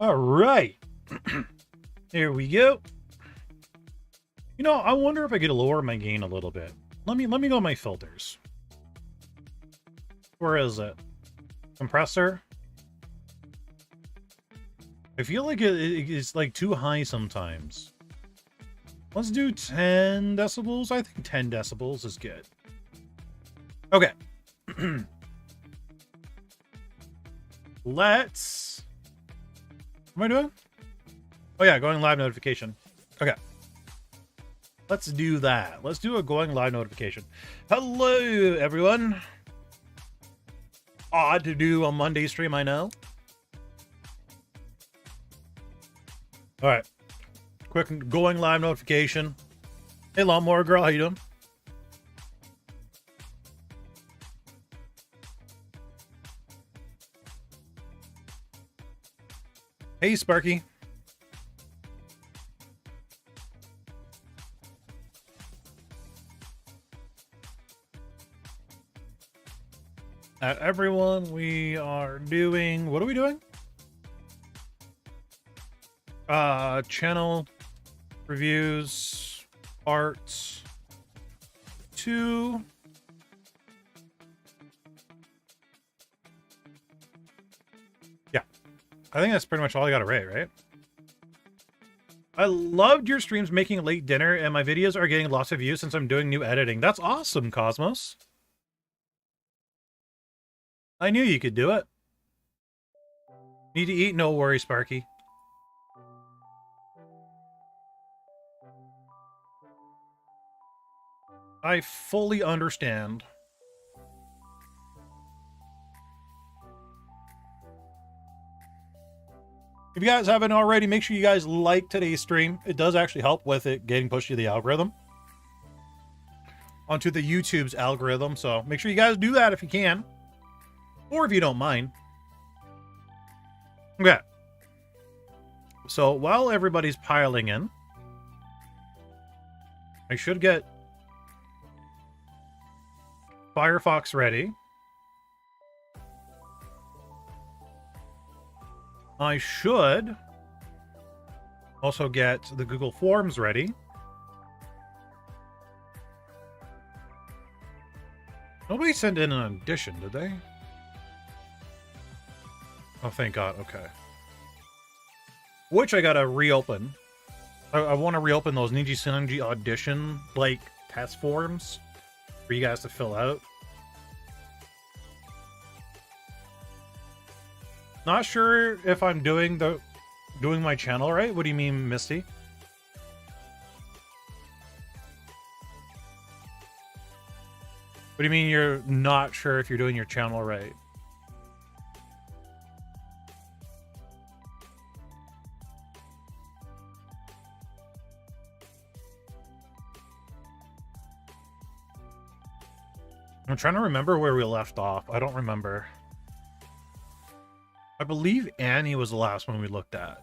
All right. Here we go. You know, I wonder if I could lower my gain a little bit. Let me go to my filters. Where is it? Compressor. I feel like it's like too high sometimes. Let's do 10 decibels. I think 10 decibels is good. Okay. Let's... What am I doing? Oh yeah, going live notification. Okay. Let's do that. Let's do a going live notification. Hello, everyone. Odd to do a Monday stream, I know. All right. Quick going live notification. Hey, Lawnmower Girl, how you doing? Hey, Sparky. Everyone, we are doing... What are we doing? Channel reviews, arts, 2. Yeah. I think that's pretty much all I got to rate, right? I loved your streams making late dinner, and my videos are getting lots of views since I'm doing new editing. That's awesome, Cosmos. I knew you could do it. Need to eat? No worries, Sparky. I fully understand. If you guys haven't already, make sure you guys like today's stream. It does actually help with it getting pushed to the algorithm. Onto the YouTube's algorithm, so make sure you guys do that if you can. Or if you don't mind. Okay. So while everybody's piling in, I should get Firefox ready. I should also get the Google Forms ready. Nobody sent in an addition, did they? Oh, thank God. Okay. Which I gotta reopen. I want to reopen those Niji Synergy audition, like, test forms for you guys to fill out. Not sure if I'm doing my channel right. What do you mean, Misty? What do you mean you're not sure if you're doing your channel right? I'm trying to remember where we left off. I don't remember. I believe Annie was the last one we looked at.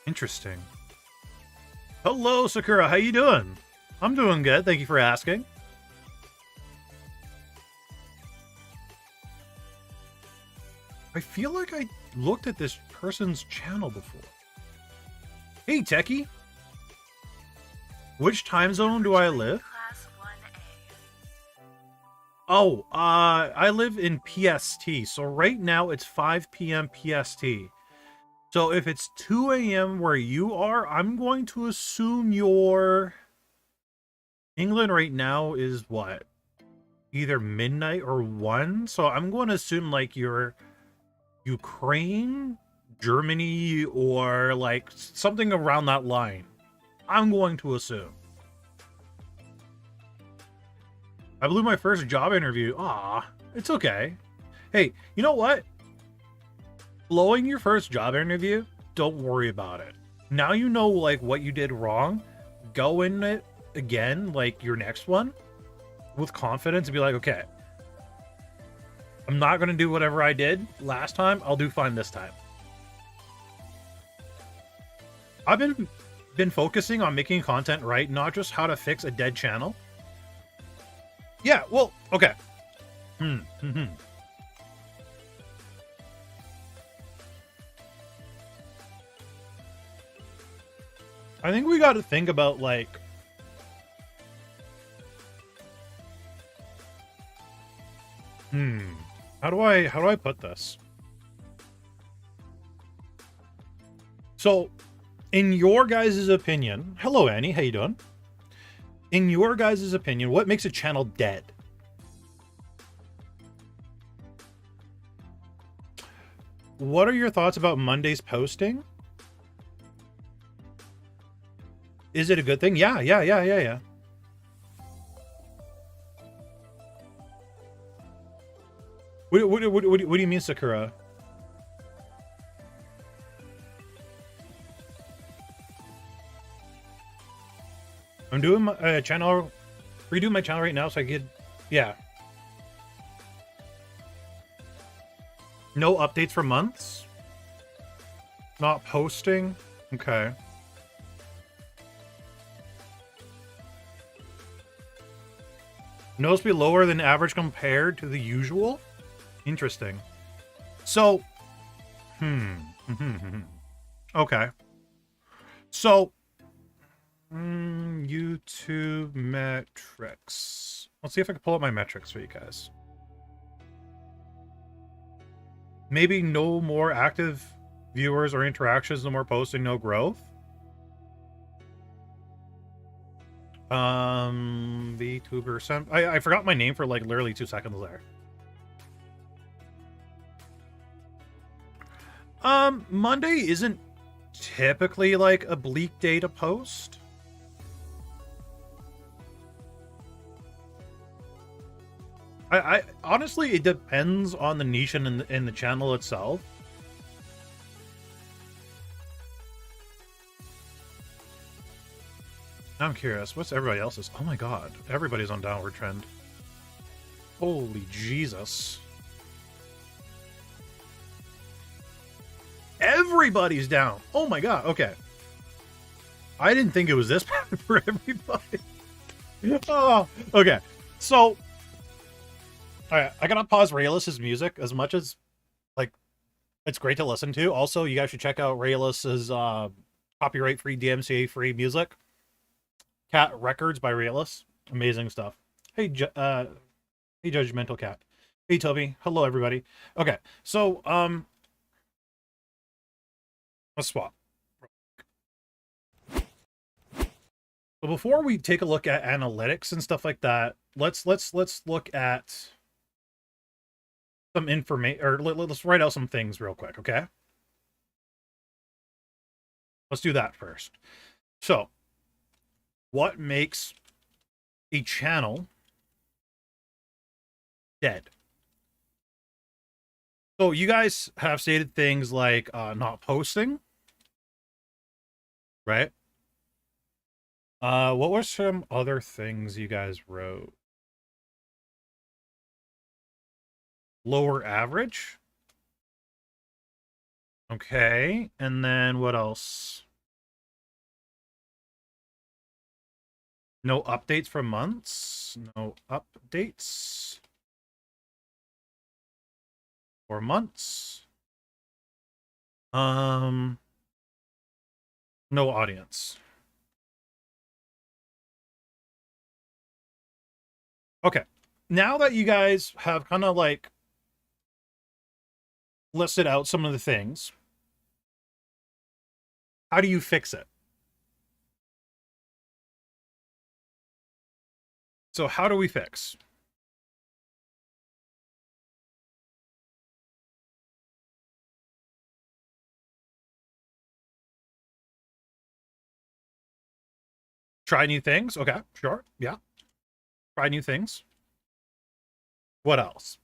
Interesting. Hello, Sakura. How you doing? I'm doing good. Thank you for asking. I feel like I looked at this person's channel before. Hey, Techie. Which time zone do I live? Oh, I live in PST. So right now it's 5 p.m. PST. So if it's 2 a.m. where you are, I'm going to assume your England right now is what? Either midnight or 1. So I'm going to assume like you're Ukraine, Germany, or like something around that line. I'm going to assume. I blew my first job interview. Ah, it's okay. Hey, you know what? Blowing your first job interview, don't worry about it. Now you know like what you did wrong. Go in it again, like your next one, with confidence and be like, okay, I'm not going to do whatever I did last time. I'll do fine this time. I've been focusing on making content right, not just how to fix a dead channel. Yeah, well, okay. I think we got to think about, like, how do I put this? So, in your guys' opinion, hello Annie, how you doing? In your guys' opinion, what makes a channel dead? What are your thoughts about Monday's posting? Is it a good thing? Yeah. What do you mean, Sakura? I'm doing my channel, redoing my channel right now, so I could, yeah. No updates for months? Not posting? Okay. Noticeably lower than average compared to the usual? Interesting. So, okay. So, YouTube metrics. Let's see if I can pull up my metrics for you guys. Maybe no more active viewers or interactions, no more posting, no growth. VTuber Senpai. I forgot my name for like literally 2 seconds there. Monday isn't typically like a bleak day to post. I honestly, it depends on the niche and in the channel itself. I'm curious, what's everybody else's? Oh my god, everybody's on downward trend. Holy Jesus. Everybody's down. Oh my god, okay. I didn't think it was this bad for everybody. Oh, okay. So, alright, I gotta pause Raylus's music as much as, like, it's great to listen to. Also, you guys should check out Raylus's copyright-free, DMCA-free music. Cat Records by Raylus. Amazing stuff. Hey, hey, Judgmental Cat. Hey, Toby. Hello, everybody. Okay, so, let's swap. So before we take a look at analytics and stuff like that, let's look at some information, or let's write out some things real quick, okay? Let's do that first. So, what makes a channel dead? So you guys have stated things like not posting, right? What were some other things you guys wrote? Lower average. Okay, and then what else? No updates for months. No updates for months. No audience. Okay. Now that you guys have kind of like listed out some of the things, how do you fix it? So how do we fix? Try new things? Okay, sure. Yeah. Try new things. What else?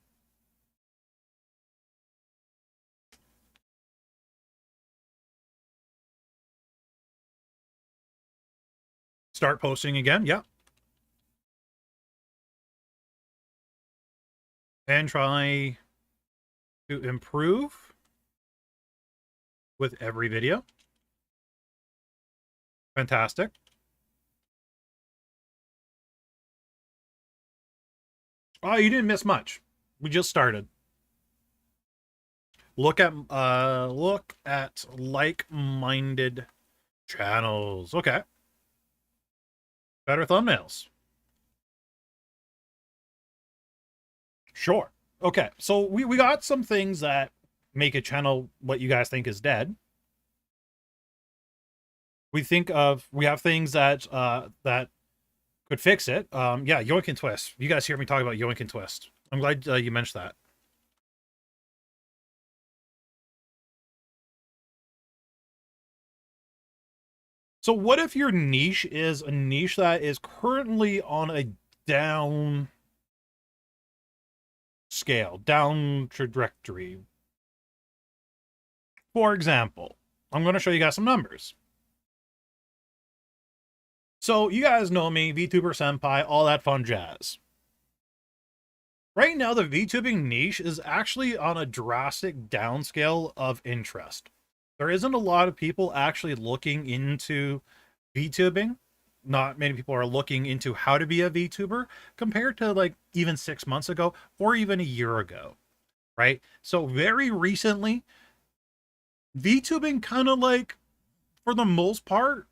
Start posting again. Yeah. And try to improve with every video. Fantastic. Oh, you didn't miss much. We just started. Look at like-minded channels. Okay. Better thumbnails. Sure. Okay. So we got some things that make a channel what you guys think is dead. We have things that that could fix it. Yeah, yoink and twist. You guys hear me talk about yoink and twist. I'm glad you mentioned that. So what if your niche is a niche that is currently on a down scale, down trajectory? For example, I'm going to show you guys some numbers. So you guys know me, VTuber Senpai, all that fun jazz. Right now, the VTubing niche is actually on a drastic downscale of interest. There isn't a lot of people actually looking into VTubing. Not many people are looking into how to be a VTuber compared to like even 6 months ago or even a year ago, right? So very recently, VTubing kind of like, for the most part,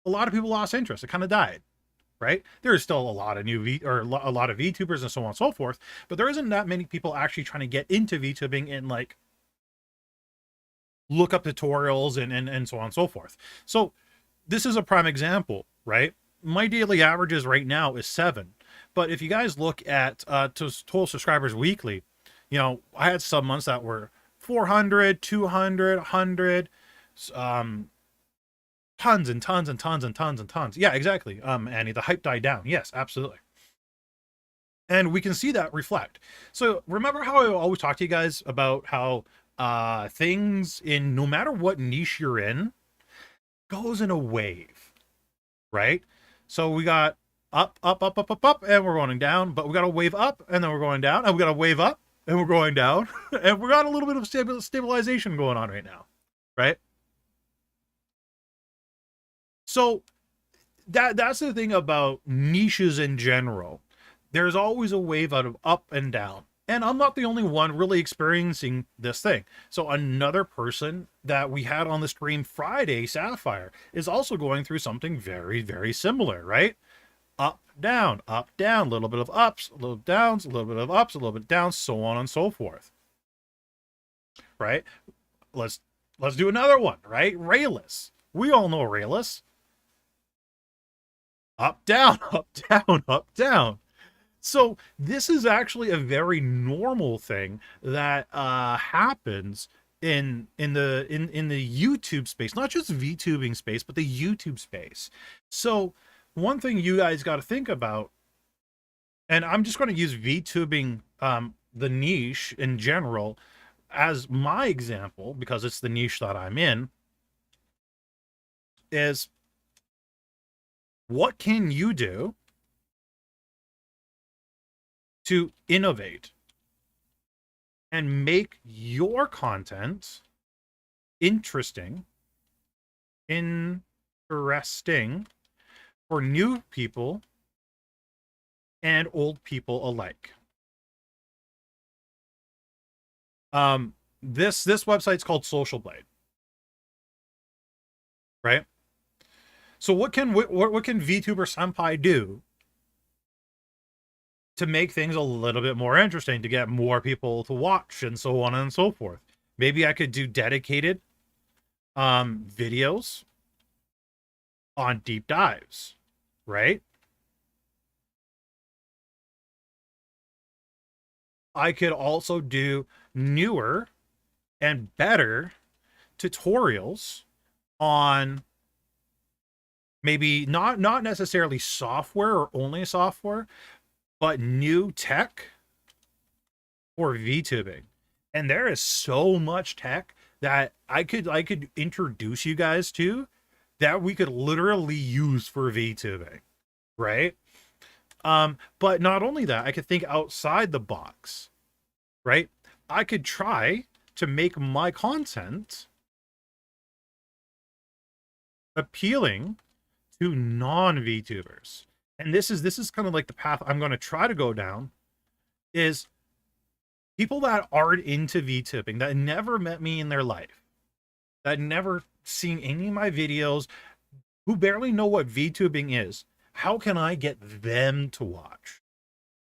a lot of people lost interest. It kind of died, right? There's still a lot of a lot of VTubers and so on and so forth, but there isn't that many people actually trying to get into VTubing and like look up tutorials and so on and so forth. So this is a prime example, right? My daily averages right now is 7. But if you guys look at total subscribers weekly, you know, I had some months that were 400, 200, 100, tons and tons and tons and tons and tons. Yeah, exactly. Annie, the hype died down. Yes, absolutely. And we can see that reflect. So remember how I always talk to you guys about how things in no matter what niche you're in goes in a wave, right? So we got up, up, up, up, up, up, and we're going down, but we got a wave up, and then we're going down, and we got a wave up, and we're going down, and we got a little bit of stabilization going on right now, right? So that's the thing about niches in general. There's always a wave out of up and down. And I'm not the only one really experiencing this thing. So another person that we had on the stream Friday, Sapphire, is also going through something very, very similar, right? Up, down, a little bit of ups, a little downs, a little bit of ups, a little bit downs, so on and so forth. Right? Let's do another one, right? Rayless. We all know Rayless. Up, down, up, down, up, down. So this is actually a very normal thing that happens in the YouTube space, not just VTubing space, but the YouTube space. So one thing you guys got to think about, and I'm just going to use VTubing, the niche in general, as my example because it's the niche that I'm in, is what can you do to innovate and make your content interesting for new people and old people alike. This website's called Social Blade, right? So what can VTuber Senpai do to make things a little bit more interesting, to get more people to watch and so on and so forth? Maybe I could do dedicated videos on deep dives, right? I could also do newer and better tutorials on maybe not necessarily software or only software, but new tech for VTubing. And there is so much tech that I could introduce you guys to that we could literally use for VTubing, right? But not only that, I could think outside the box, right? I could try to make my content appealing to non-VTubers. And this is kind of like the path I'm going to try to go down, is people that aren't into VTubing, that never met me in their life, that never seen any of my videos, who barely know what VTubing is. How can I get them to watch?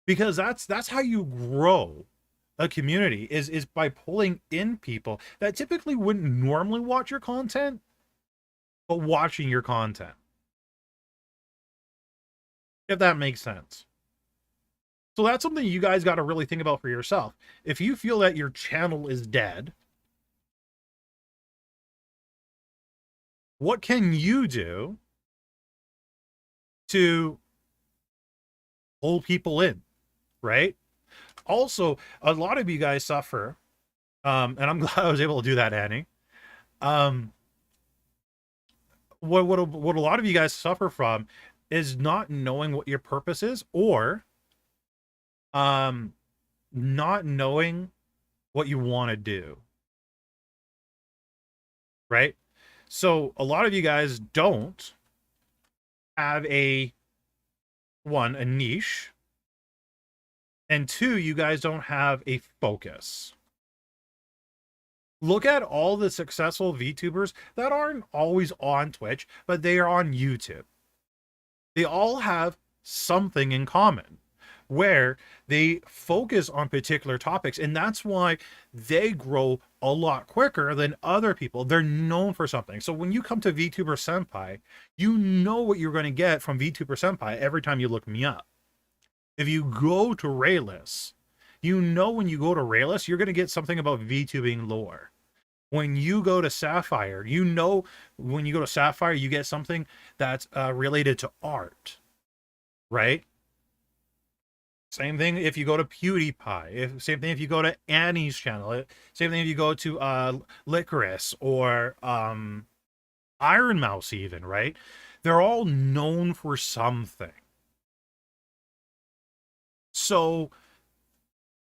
Because that's how you grow a community, is by pulling in people that typically wouldn't normally watch your content, but watching your content. If that makes sense. So that's something you guys got to really think about for yourself. If you feel that your channel is dead, what can you do to pull people in, right? Also, a lot of you guys suffer, and I'm glad I was able to do that, Annie. What a lot of you guys suffer from is not knowing what your purpose is, or not knowing what you want to do, right? So a lot of you guys don't have a niche, and two, you guys don't have a focus. Look at all the successful VTubers that aren't always on Twitch, but they are on YouTube. They all have something in common, where they focus on particular topics, and that's why they grow a lot quicker than other people. They're known for something. So when you come to VTuber Senpai, you know what you're going to get from VTuber Senpai every time you look me up. If you go to Rayless, you know when you go to Rayless, you're going to get something about VTubing lore. When you go to Sapphire, you know when you go to Sapphire, you get something that's related to art, right? Same thing if you go to PewDiePie. Same thing if you go to Annie's channel. Same thing if you go to Licorice or Iron Mouse even, right? They're all known for something. So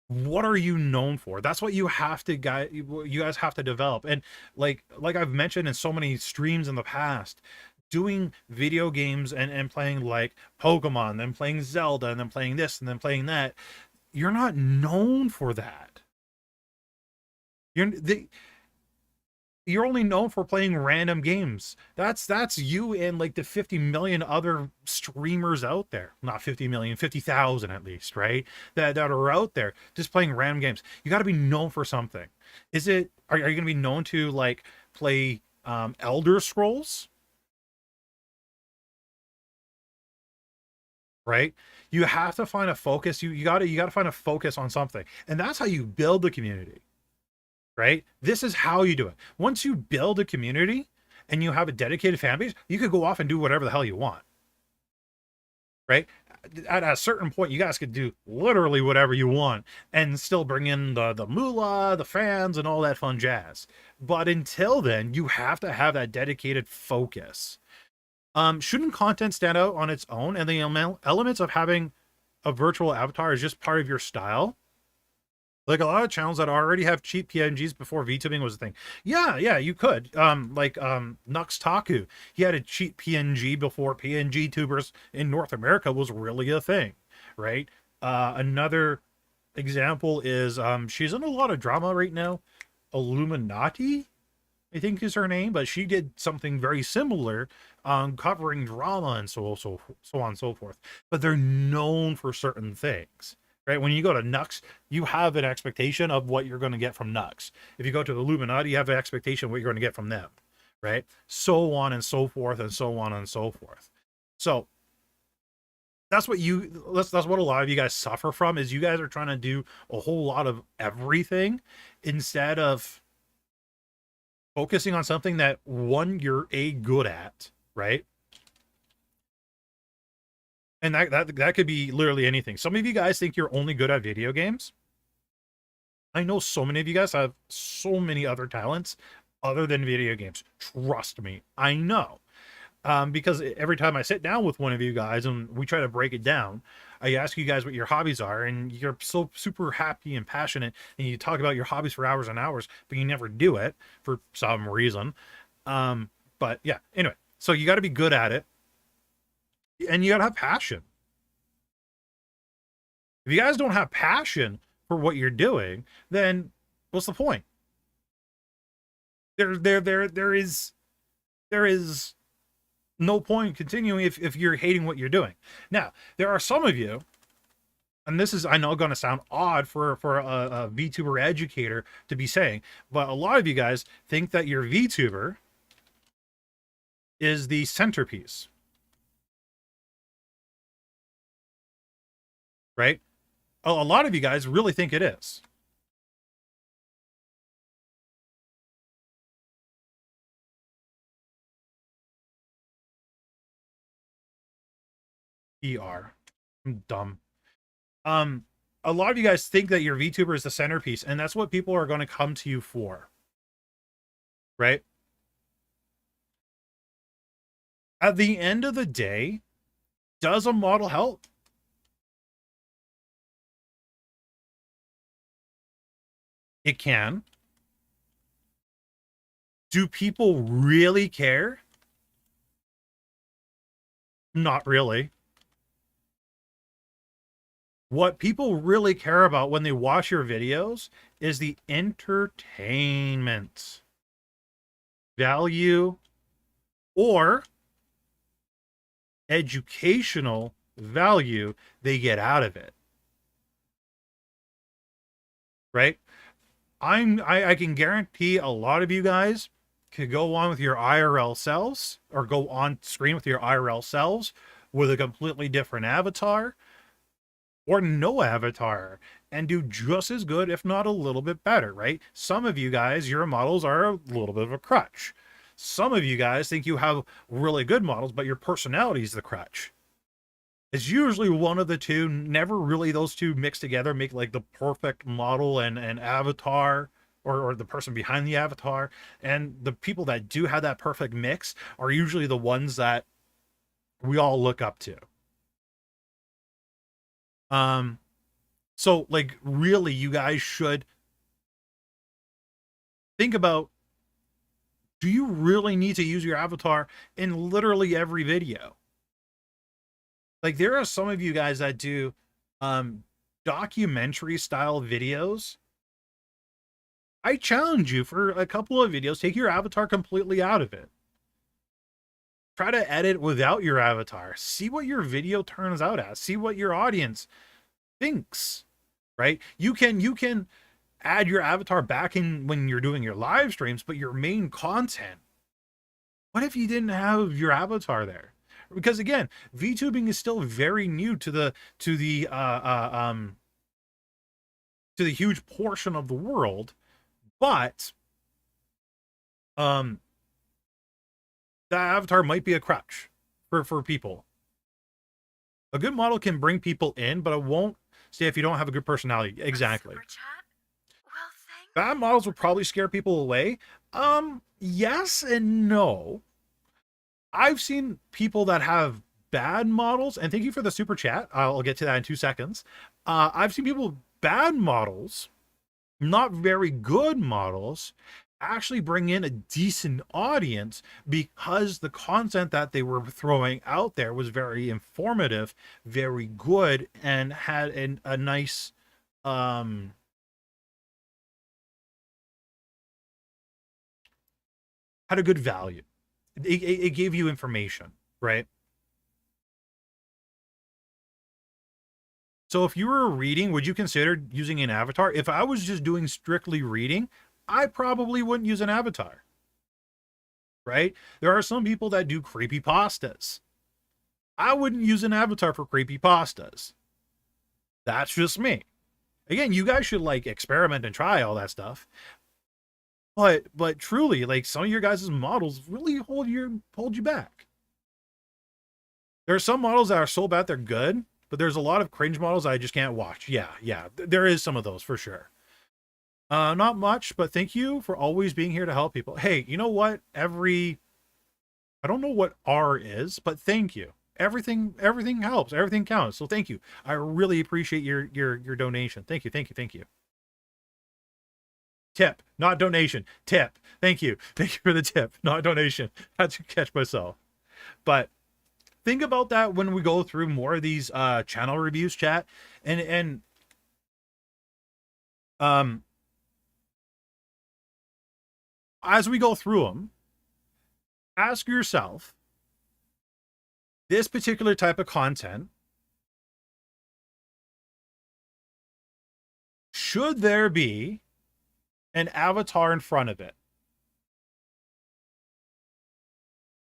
what are you known for? That's what you have to you guys have to develop. And like I've mentioned in so many streams in the past, doing video games and playing like Pokemon, then playing Zelda, and then playing this, and then playing that, you're not known for that. You're only known for playing random games. That's you and like the 50 million other streamers out there. Not 50 million, 50,000 at least, right? That are out there just playing random games. You got to be known for something. Are you going to be known to like play Elder Scrolls? Right? You have to find a focus. You got to find a focus on something. And that's how you build the community. Right? This is how you do it. Once you build a community and you have a dedicated fan base, you could go off and do whatever the hell you want. Right? At a certain point, you guys could do literally whatever you want and still bring in the moolah, the fans, and all that fun jazz. But until then, you have to have that dedicated focus. Shouldn't content stand out on its own, and the elements of having a virtual avatar is just part of your style? Like a lot of channels that already have cheap PNGs before VTubing was a thing. Yeah, you could. Nux Taku, he had a cheap PNG before PNG tubers in North America was really a thing, right? Another example is she's in a lot of drama right now. Illuminati, I think is her name, but she did something very similar, covering drama and so on and so forth. But they're known for certain things. Right? When you go to Nux, you have an expectation of what you're going to get from Nux. If you go to the Illuminati, you have an expectation of what you're going to get from them. Right? So on and so forth and so on and so forth. So that's what that's what a lot of you guys suffer from, is you guys are trying to do a whole lot of everything instead of focusing on something that one, you're good at, right? And that could be literally anything. Some of you guys think you're only good at video games. I know so many of you guys have so many other talents other than video games. Trust me, I know. Because every time I sit down with one of you guys and we try to break it down, I ask you guys what your hobbies are, and you're so super happy and passionate, and you talk about your hobbies for hours and hours, but you never do it for some reason. But yeah, anyway, so you got to be good at it, and you got to have passion. If you guys don't have passion for what you're doing, then what's the point? There is no point continuing if you're hating what you're doing. Now, there are some of you, and this is, I know, going to sound odd for a VTuber educator to be saying, but a lot of you guys think that your VTuber is the centerpiece, right? A lot of you guys really think it is. I'm dumb. A lot of you guys think that your VTuber is the centerpiece, and that's what people are going to come to you for, right? At the end of the day, does a model help? It can. Do people really care? Not really. What people really care about when they watch your videos is the entertainment value or educational value they get out of it. Right? I can guarantee a lot of you guys could go on with your IRL selves, or go on screen with your IRL selves with a completely different avatar or no avatar, and do just as good, if not a little bit better, right? Some of you guys, your models are a little bit of a crutch. Some of you guys think you have really good models, but your personality is the crutch. It's usually one of the two, never really those two mixed together make like the perfect model and avatar, or the person behind the avatar. And the people that do have that perfect mix are usually the ones that we all look up to. So like, really, you guys should think about, do you really need to use your avatar in literally every video? Like, there are some of you guys that do documentary style videos. I challenge you for a couple of videos, take your avatar completely out of it. Try to edit without your avatar. See what your video turns out as. See what your audience thinks, right? You can add your avatar back in when you're doing your live streams, but your main content, what if you didn't have your avatar there? Because again, VTubing is still very new to the huge portion of the world, but that avatar might be a crutch for people. A good model can bring people in, but it won't stay if you don't have a good personality. Exactly. Bad models will probably scare people away. Yes and no. I've seen people that have bad models, and thank you for the super chat. I'll get to that in 2 seconds. I've seen people with bad models, not very good models, actually bring in a decent audience because the content that they were throwing out there was very informative, very good, and had a nice had a good value. It gave you information, right? So if you were reading, would you consider using an avatar? If I was just doing strictly reading, I probably wouldn't use an avatar, right? There are some people that do creepy pastas. I wouldn't use an avatar for creepy pastas. That's just me. Again, you guys should like experiment and try all that stuff. But truly, like, some of your guys' models really hold you back. There are some models that are so bad they're good, but there's a lot of cringe models I just can't watch. Yeah, there is some of those for sure. Not much, but thank you for always being here to help people. Hey, you know what? Every I don't know what R is, but thank you. Everything helps. Everything counts. So thank you. I really appreciate your donation. Thank you. Thank you. Thank you. Tip, not donation. Tip. Thank you. Thank you for the tip, not donation. Had to catch myself. But think about that when we go through more of these channel reviews, chat, and um as we go through them, ask yourself, this particular type of content, should there be an avatar in front of it?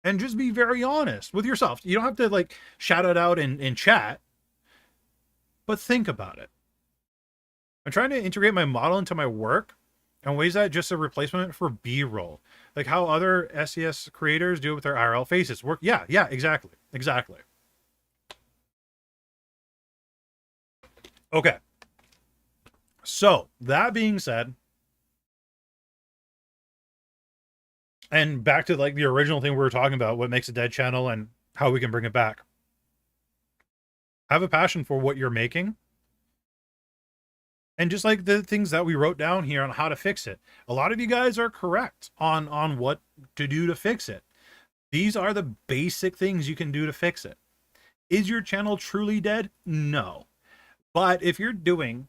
And just be very honest with yourself. You don't have to like shout it out in chat, but think about it. I'm trying to integrate my model into my work and ways that just a replacement for B-roll, like how other SES creators do it with their IRL faces. Work, yeah, exactly. Okay. So that being said, and back to like the original thing we were talking about, what makes a dead channel and how we can bring it back. Have a passion for what you're making. And just like the things that we wrote down here on how to fix it. A lot of you guys are correct on what to do to fix it. These are the basic things you can do to fix it. Is your channel truly dead? No. But if you're doing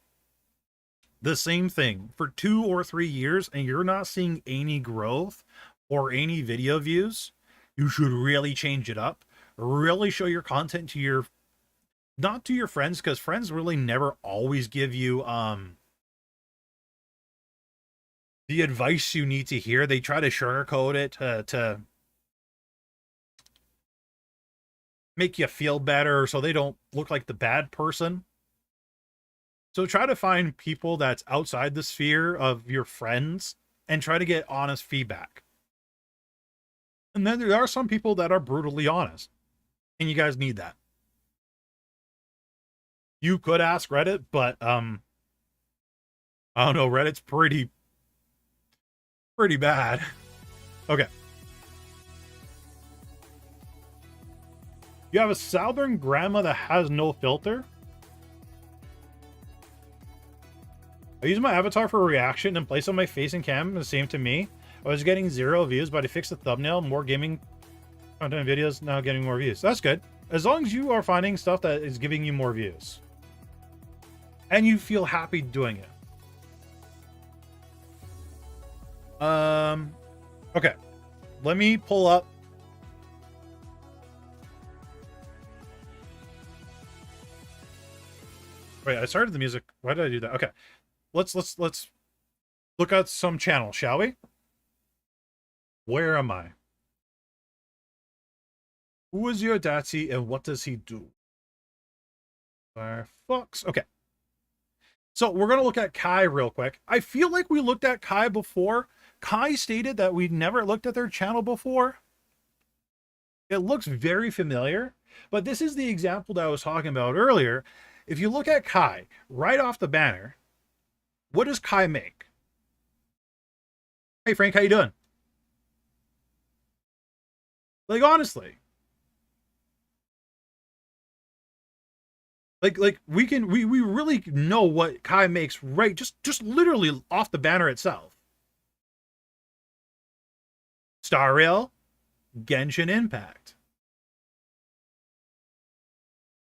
the same thing for 2 or 3 years and you're not seeing any growth or any video views, you should really change it up. Really show your content to your, not to your friends, because friends really never always give you the advice you need to hear. They try to sugarcoat it to make you feel better so they don't look like the bad person. So try to find people that's outside the sphere of your friends and try to get honest feedback. And then there are some people that are brutally honest, and you guys need that. You could ask Reddit, but I don't know, Reddit's pretty bad. Okay. You have a Southern grandma that has no filter? I use my avatar for a reaction and place on my face and cam, the same to me. I was getting 0 views, but I fixed the thumbnail. More gaming content videos, now getting more views. That's good. As long as you are finding stuff that is giving you more views. And you feel happy doing it. Okay. Let me pull up. Wait, I started the music. Why did I do that? Okay. Let's look at some channels, shall we? Where am I? Who is your Datsy and what does he do? Firefox. Okay. So we're going to look at Kai real quick. I feel like we looked at Kai before. Kai stated that we'd never looked at their channel before. It looks very familiar, but this is the example that I was talking about earlier. If you look at Kai right off the banner, what does Kai make? Hey Frank, how you doing? Like honestly. Like we really know what Kai makes right just literally off the banner itself. Star Rail, Genshin Impact.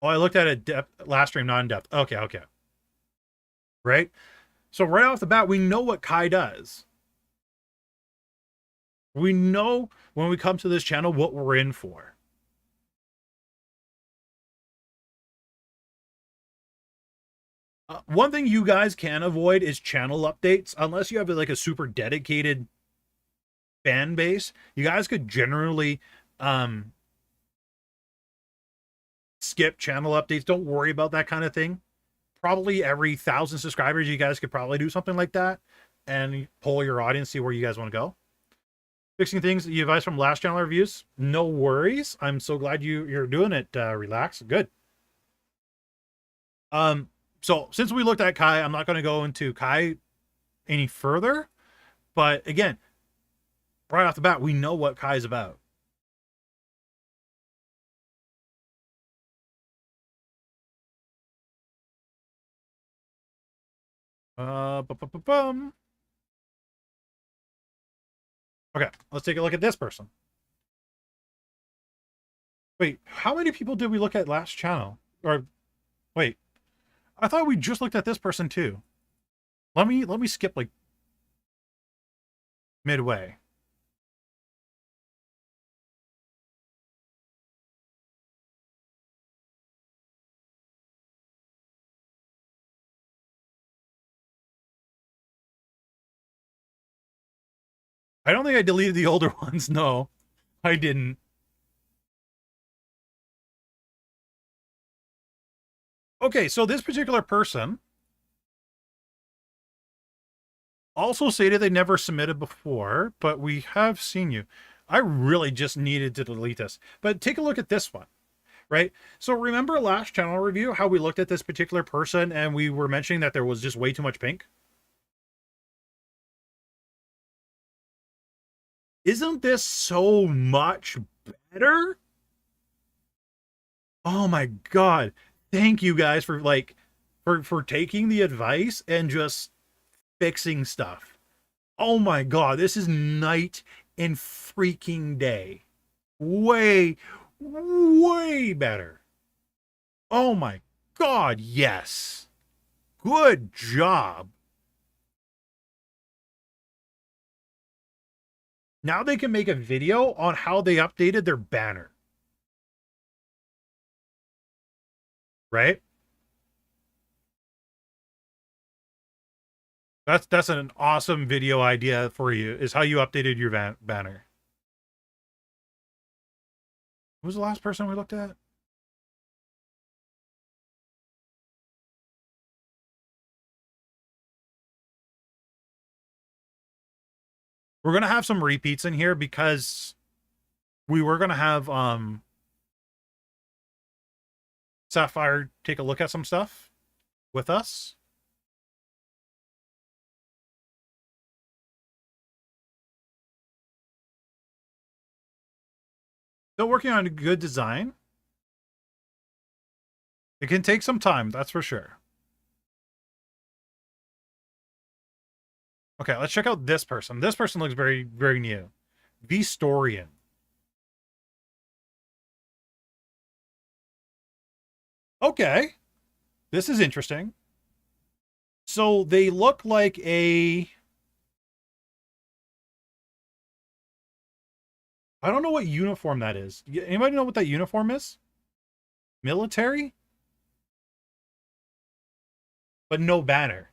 Oh, I looked at it depth last stream, not in depth. Okay. Right? So right off the bat, we know what Kai does. We know when we come to this channel what we're in for. One thing you guys can avoid is channel updates. Unless you have like a super dedicated fan base, you guys could generally skip channel updates. Don't worry about that kind of thing. Probably every 1,000 subscribers, you guys could probably do something like that and poll your audience, see where you guys want to go. Fixing things, you advice from last channel reviews. No worries. I'm so glad you're doing it. Relax. Good. So since we looked at Kai, I'm not going to go into Kai any further. But again, right off the bat, we know what Kai is about. Bum. Okay, let's take a look at this person. Wait, how many people did we look at last channel? Or wait, I thought we just looked at this person too. Let me skip like midway. I don't think I deleted the older ones. No, I didn't. Okay, so this particular person also stated they never submitted before, but we have seen you. I really just needed to delete this. But take a look at this one, right? So remember last channel review, how we looked at this particular person and we were mentioning that there was just way too much pink? Isn't this so much better? Oh my God. Thank you guys for like, for taking the advice and just fixing stuff. Oh my God, this is night and freaking day. Way, way better. Oh my God, yes. Good job. Now they can make a video on how they updated their banner. Right? That's an awesome video idea for you, is how you updated your banner. Who was the last person we looked at? We're going to have some repeats in here because we were going to have Sapphire take a look at some stuff with us. Still working on a good design. It can take some time, that's for sure. Okay, let's check out this person. This person looks very, very new. Vstorian. Okay. This is interesting. So they look like a... I don't know what uniform that is. Anybody know what that uniform is? Military? But no banner.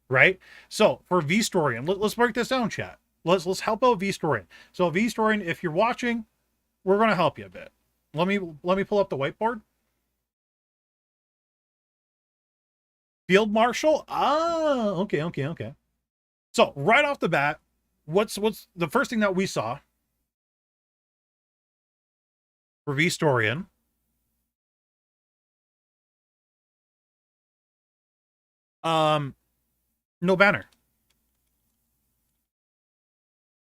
Right? So for Vstorian, let's break this down, chat. Let's help out Vstorian. So Vstorian, if you're watching, we're going to help you a bit. Let me pull up the whiteboard. Field Marshal? Ah, okay. So right off the bat, what's the first thing that we saw for Vstorian? No banner.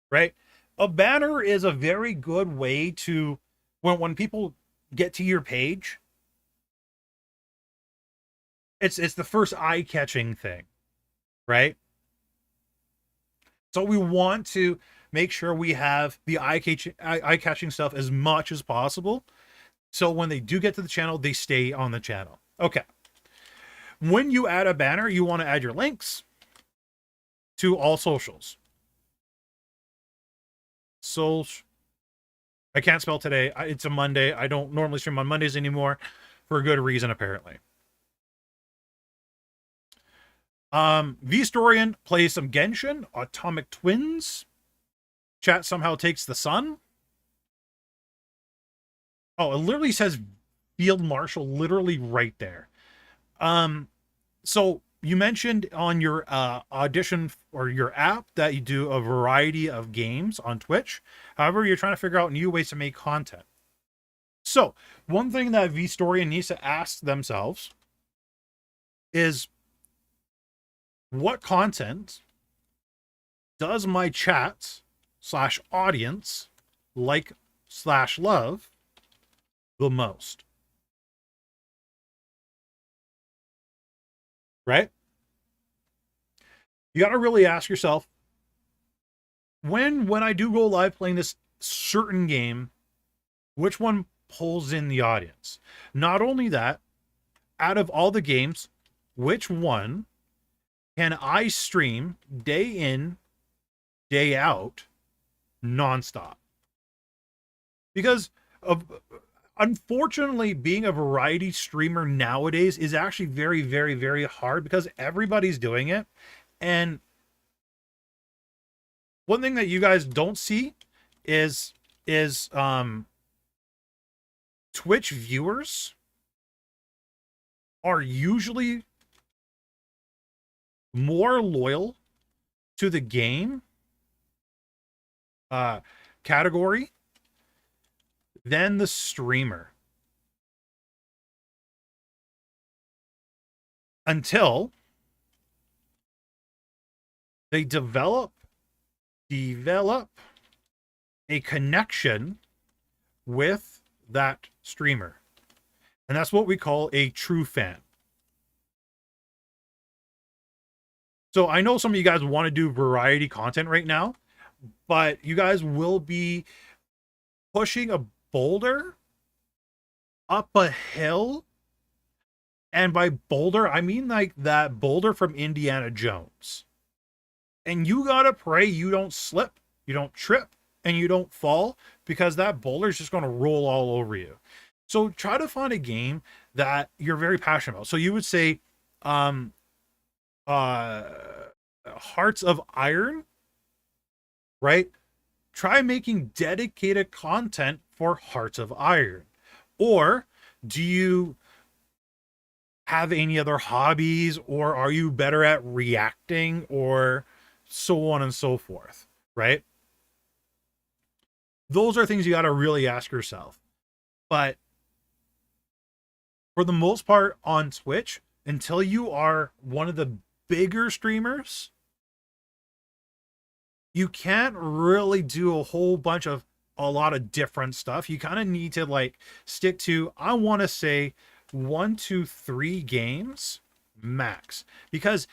Right? A banner is a very good way to, when people get to your page, it's the first eye-catching thing, right? So we want to make sure we have the eye-catching stuff as much as possible. So when they do get to the channel, they stay on the channel. Okay. When you add a banner, you want to add your links to all socials. I can't spell today. It's a Monday. I don't normally stream on Mondays anymore for a good reason, apparently. Vstorian plays some Genshin, Atomic Twins. Chat somehow takes the sun. Oh, it literally says Field Marshal literally right there. So you mentioned on your audition or your app that you do a variety of games on Twitch. However, you're trying to figure out new ways to make content. So one thing that Vstorian needs to ask themselves is, what content does my chat / audience like / love the most? Right? You got to really ask yourself, when I do go live playing this certain game, which one pulls in the audience? Not only that, out of all the games, which one can I stream day in, day out, nonstop? Because of unfortunately, being a variety streamer nowadays is actually very, very, very hard because everybody's doing it. And one thing that you guys don't see is Twitch viewers are usually more loyal to the game category than the streamer, until they develop a connection with that streamer. And that's what we call a true fan. So I know some of you guys want to do variety content right now, but you guys will be pushing a boulder up a hill. And by boulder, I mean like that boulder from Indiana Jones. And you gotta pray you don't slip, you don't trip, and you don't fall, because that boulder is just going to roll all over you. So try to find a game that you're very passionate about. So you would say Hearts of Iron, right? Try making dedicated content for Hearts of Iron. Or do you have any other hobbies, or are you better at reacting, or so on and so forth, right? Those are things you got to really ask yourself. But for the most part on Twitch, until you are one of the bigger streamers, you can't really do a lot of different stuff. You kind of need to like stick to, I want to say 1 to 3 games max. Because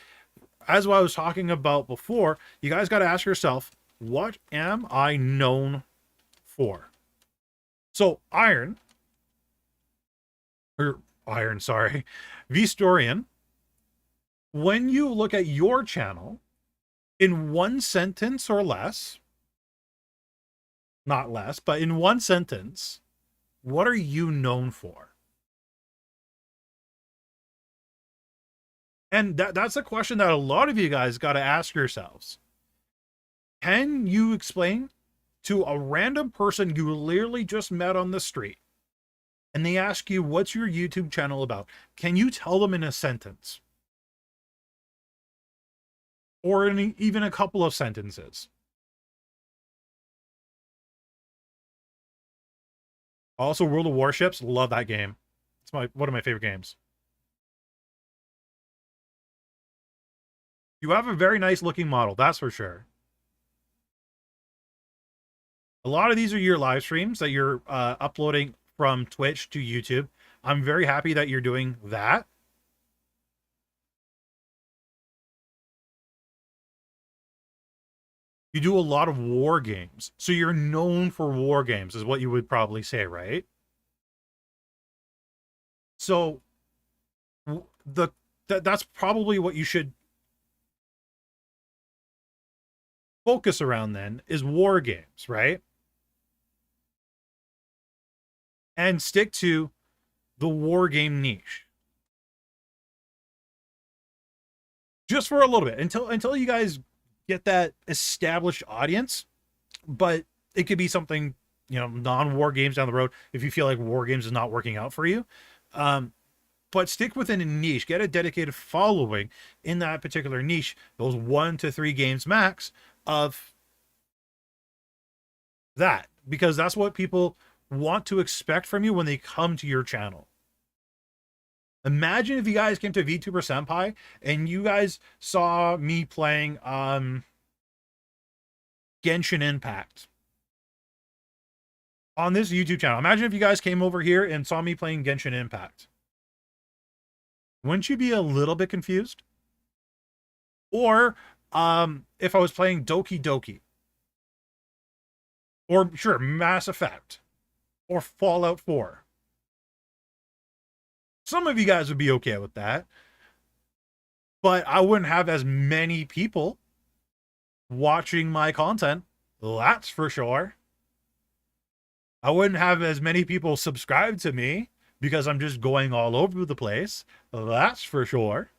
as I was talking about before, you guys got to ask yourself, what am I known for? So Vstorian, when you look at your channel, in one sentence or less, not less, but in one sentence, what are you known for? And that's a question that a lot of you guys got to ask yourselves. Can you explain to a random person you literally just met on the street, and they ask you, what's your YouTube channel about? Can you tell them in a sentence? Or in even a couple of sentences? Also, World of Warships, love that game. It's one of my favorite games. You have a very nice looking model, that's for sure. A lot of these are your live streams that you're uploading from Twitch to YouTube. I'm very happy that you're doing that. You do a lot of war games. So you're known for war games is what you would probably say, right? So that's probably what you should focus around then, is war games, right? And stick to the war game niche. Just for a little bit, until you guys get that established audience. But it could be something, non-war games down the road if you feel like war games is not working out for you. But stick within a niche, get a dedicated following in that particular niche, those 1 to 3 games max of that, because that's what people want to expect from you when they come to your channel. Imagine if you guys came to VTuber Senpai and you guys saw me playing Genshin Impact on this YouTube channel. Imagine if you guys came over here and saw me playing Genshin Impact. Wouldn't you be a little bit confused? Or if I was playing Doki Doki, or sure, Mass Effect, or Fallout 4. Some of you guys would be okay with that, but I wouldn't have as many people watching my content. That's for sure. I wouldn't have as many people subscribe to me because I'm just going all over the place. That's for sure.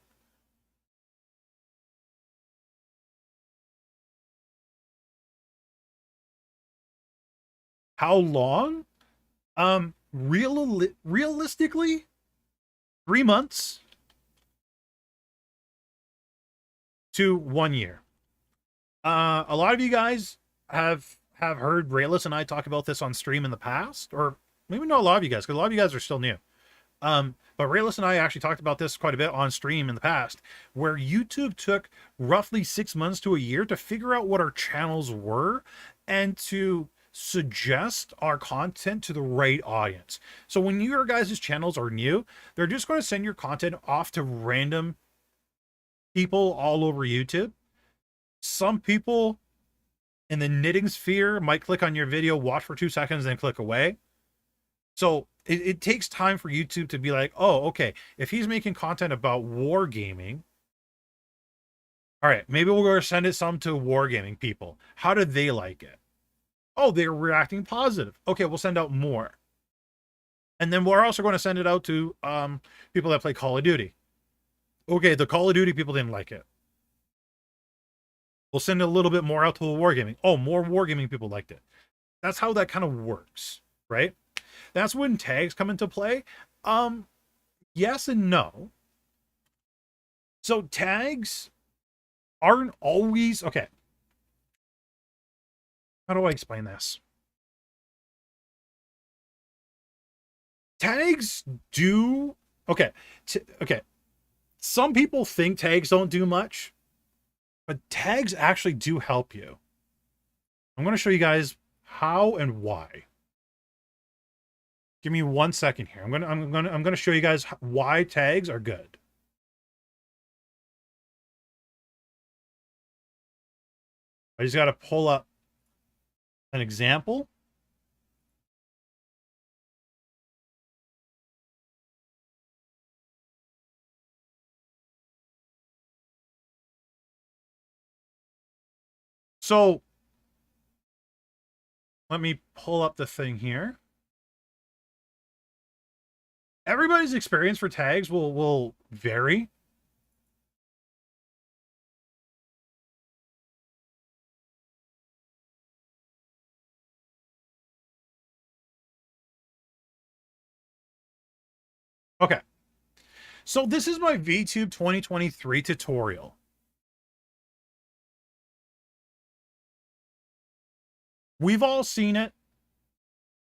How long? Realistically, 3 months to 1 year. A lot of you guys have heard Rayless and I talk about this on stream in the past, or maybe not a lot of you guys, because a lot of you guys are still new. But Rayless and I actually talked about this quite a bit on stream in the past, where YouTube took roughly 6 months to a year to figure out what our channels were and to suggest our content to the right audience. So when your guys' channels are new, they're just going to send your content off to random people all over YouTube. Some people in the knitting sphere might click on your video, watch for 2 seconds, then click away. So it takes time for YouTube to be like, oh, okay, if he's making content about wargaming, all right, maybe we're going to send it some to wargaming people. How do they like it? Oh, they're reacting positive. Okay, we'll send out more. And then we're also going to send it out to people that play Call of Duty. Okay, the Call of Duty people didn't like it. We'll send a little bit more out to the wargaming. Oh, more wargaming people liked it. That's how that kind of works, right? That's when tags come into play. Yes and no. So tags aren't always okay. How do I explain this? Tags do okay. Okay. Some people think tags don't do much, but tags actually do help you. I'm going to show you guys how and why. Give me 1 second here. I'm going to show you guys why tags are good. I just got to pull up an example. So let me pull up the thing here. Everybody's experience for tags will vary. Okay. So this is my VTube 2023 tutorial. We've all seen it.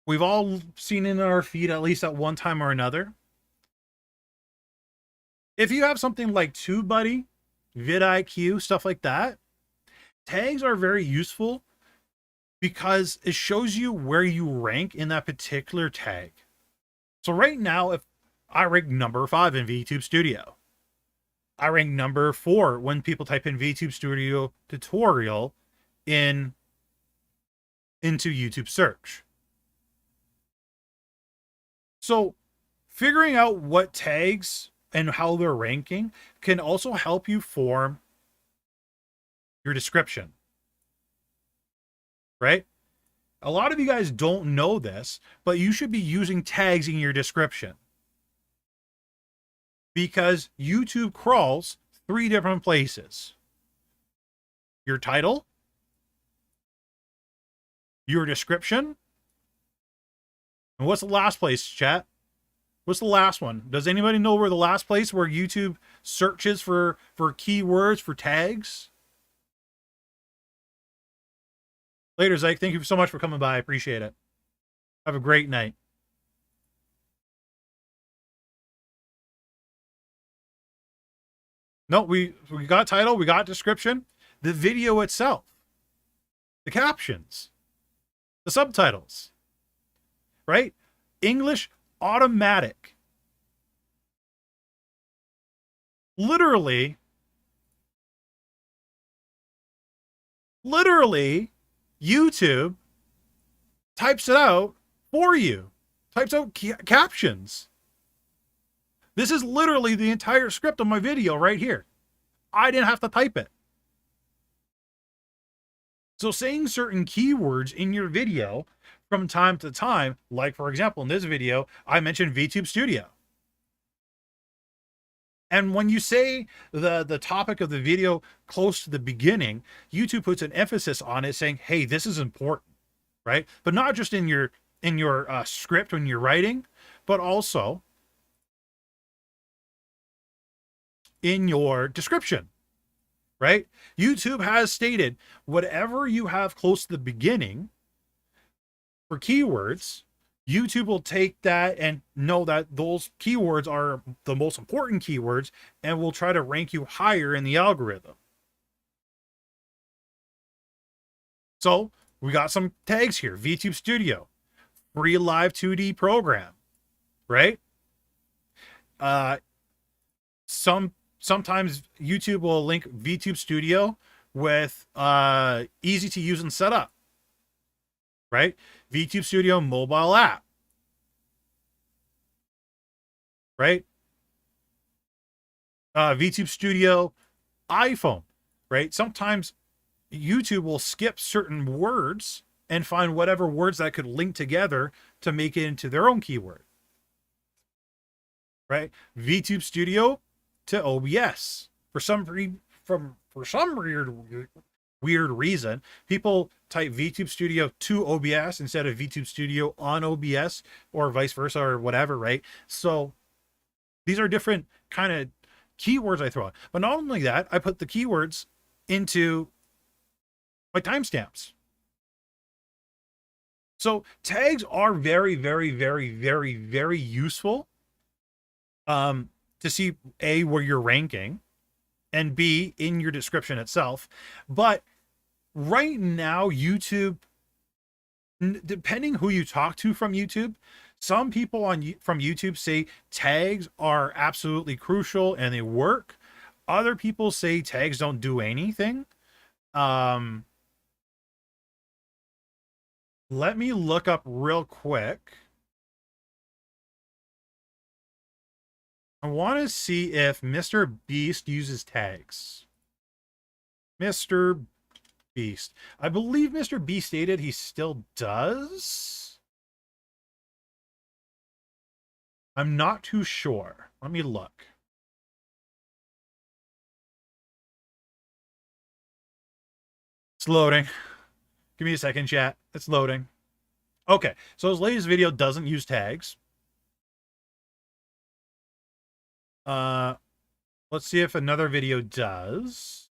We've all seen it in our feed at least at one time or another. If you have something like TubeBuddy, vidIQ, stuff like that, tags are very useful because it shows you where you rank in that particular tag. So right now, if I rank number 5 in VTube Studio, I rank number 4 when people type in VTube Studio tutorial into YouTube search. So figuring out what tags and how they're ranking can also help you form your description, right? A lot of you guys don't know this, but you should be using tags in your description because YouTube crawls 3 different places: your title, your description, and what's the last place, chat? What's the last one? Does anybody know where the last place where YouTube searches for keywords, for tags? Later, Zyke. Thank you so much for coming by. I appreciate it. Have a great night. No, we got title, we got description, the video itself, the captions, the subtitles, right? English automatic. Literally, literally YouTube types it out for you, types out captions. This is literally the entire script of my video right here. I didn't have to type it. So saying certain keywords in your video from time to time, like for example, in this video, I mentioned VTube Studio. And when you say the topic of the video close to the beginning, YouTube puts an emphasis on it, saying, hey, this is important, right? But not just in your script when you're writing, but also in your description, right? YouTube has stated whatever you have close to the beginning for keywords, YouTube will take that and know that those keywords are the most important keywords and will try to rank you higher in the algorithm. So we got some tags here. VTube Studio, free live 2D program, right? Sometimes YouTube will link VTube Studio with easy to use and set up, right? VTube Studio mobile app, right? VTube Studio iPhone, right? Sometimes YouTube will skip certain words and find whatever words that could link together to make it into their own keyword, right? VTube Studio to OBS. For some weird reason, people type VTube Studio to OBS instead of VTube Studio on OBS, or vice versa, or whatever, right? So these are different kind of keywords I throw out. But not only that, I put the keywords into my timestamps. So tags are very, very, very, very, very useful to see A, where you're ranking, and B, in your description itself. But right now, YouTube, depending who you talk to from YouTube, some people from YouTube say tags are absolutely crucial and they work. Other people say tags don't do anything. Let me look up real quick. I want to see if Mr. Beast uses tags. Mr. Beast. I believe Mr. Beast stated he still does. I'm not too sure. Let me look. It's loading. Give me a second, chat. It's loading. Okay, so his latest video doesn't use tags. Let's see if another video does.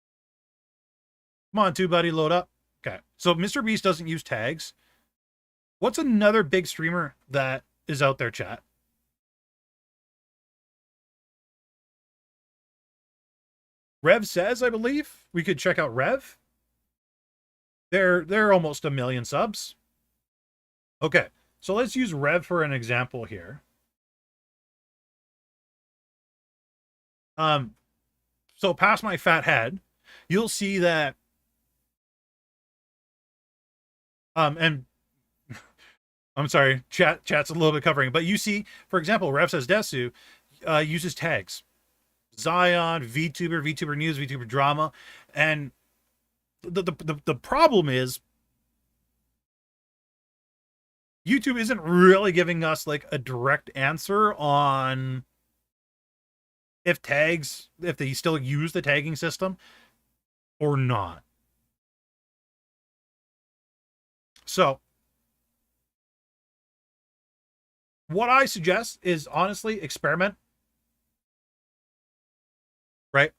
Come on, buddy, load up. Okay, so Mr. Beast doesn't use tags. What's another big streamer that is out there, chat? Rev says, I believe. We could check out Rev. They're almost 1 million subs. Okay, so let's use Rev for an example here. So past my fat head, you'll see that and I'm sorry, chat's a little bit covering, but you see, for example, Rev says Desu uses tags. Zion, VTuber News, VTuber Drama, and the problem is YouTube isn't really giving us like a direct answer on if they still use the tagging system or not. So what I suggest is honestly experiment, right?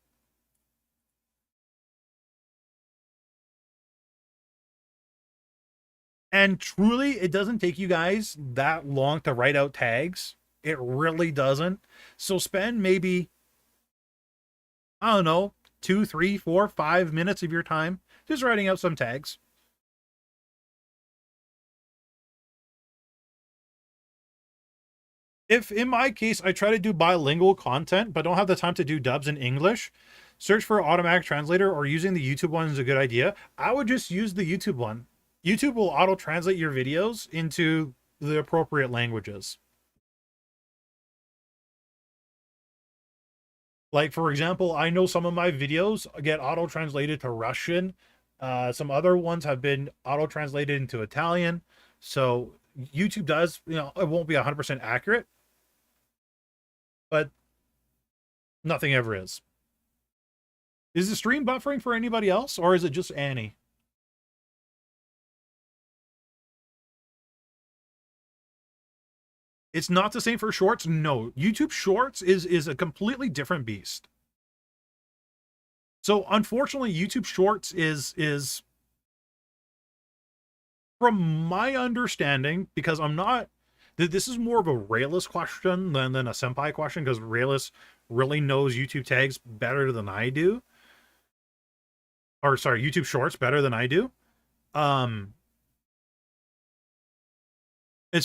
And truly, it doesn't take you guys that long to write out tags. It really doesn't. So spend maybe, I don't know, 2, 3, 4, 5 minutes of your time just writing out some tags. If in my case, I try to do bilingual content, but don't have the time to do dubs in English. search for automatic translator or using the YouTube one is a good idea. I would just use the YouTube one. YouTube will auto translate your videos into the appropriate languages. Like, for example, I know some of my videos get auto translated to Russian. Some other ones have been auto translated into Italian. So YouTube does, it won't be 100% accurate, but nothing ever is. Is the stream buffering for anybody else, or is it just Annie? It's not the same for shorts. No, YouTube Shorts is a completely different beast. So unfortunately, YouTube Shorts is from my understanding, because I'm not, this is more of a Rayless question than a Senpai question, because Rayless really knows YouTube tags better than I do. Or sorry, YouTube Shorts better than I do. As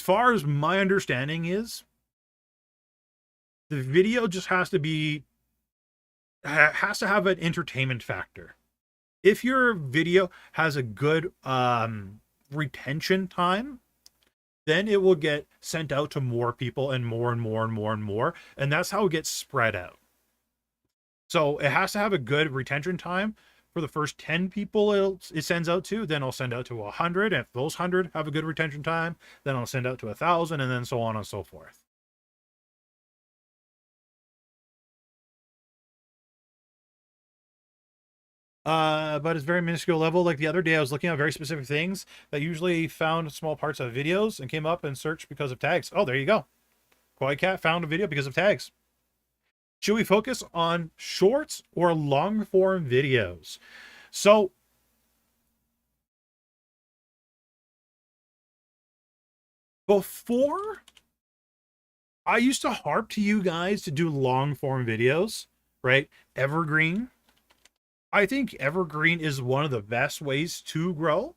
far as my understanding is, the video just has to have an entertainment factor. If your video has a good retention time, then it will get sent out to more people and more and more and more and more, and that's how it gets spread out. So it has to have a good retention time. For the first 10 people it sends out to, then I'll send out to 100. And if those 100 have a good retention time, then I'll send out to 1,000, and then so on and so forth. But it's very minuscule level. Like the other day, I was looking at very specific things that usually found small parts of videos and came up and searched because of tags. Oh, there you go. Quiet Cat found a video because of tags. Should we focus on shorts or long form videos? So before, I used to harp to you guys to do long form videos, right? Evergreen. I think evergreen is one of the best ways to grow.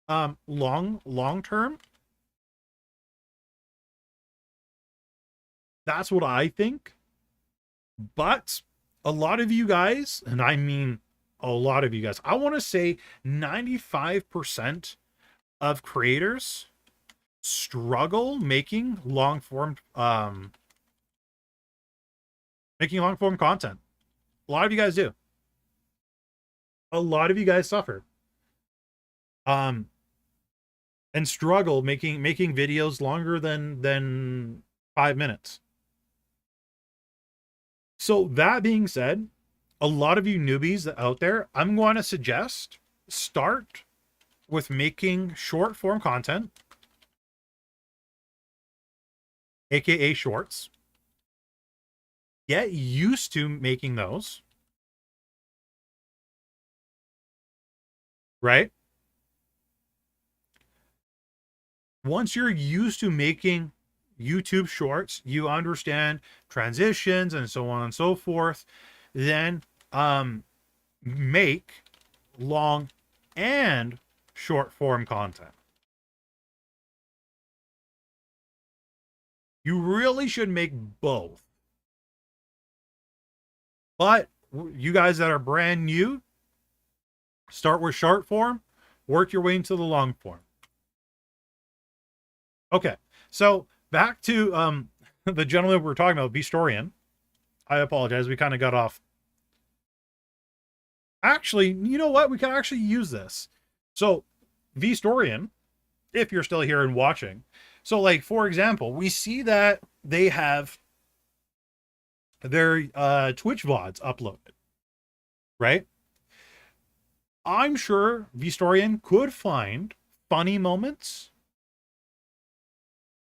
Long term. That's what I think. But a lot of you guys, and I mean a lot of you guys, I want to say 95% of creators struggle making long form content. A lot of you guys do. A lot of you guys suffer. And struggle making videos longer than 5 minutes. So that being said, a lot of you newbies out there, I'm going to suggest start with making short form content, aka shorts. Get used to making those, right? Once you're used to making YouTube shorts, you understand transitions and so on and so forth, then make long and short form content. You really should make both. But you guys that are brand new, start with short form, work your way into the long form. Okay, so back to the gentleman we were talking about, Vistorian. I apologize, we kind of got off. Actually, you know what? We can actually use this. So, Vistorian, if you're still here and watching. So, like, for example, we see that they have their Twitch VODs uploaded, right? I'm sure Vistorian could find funny moments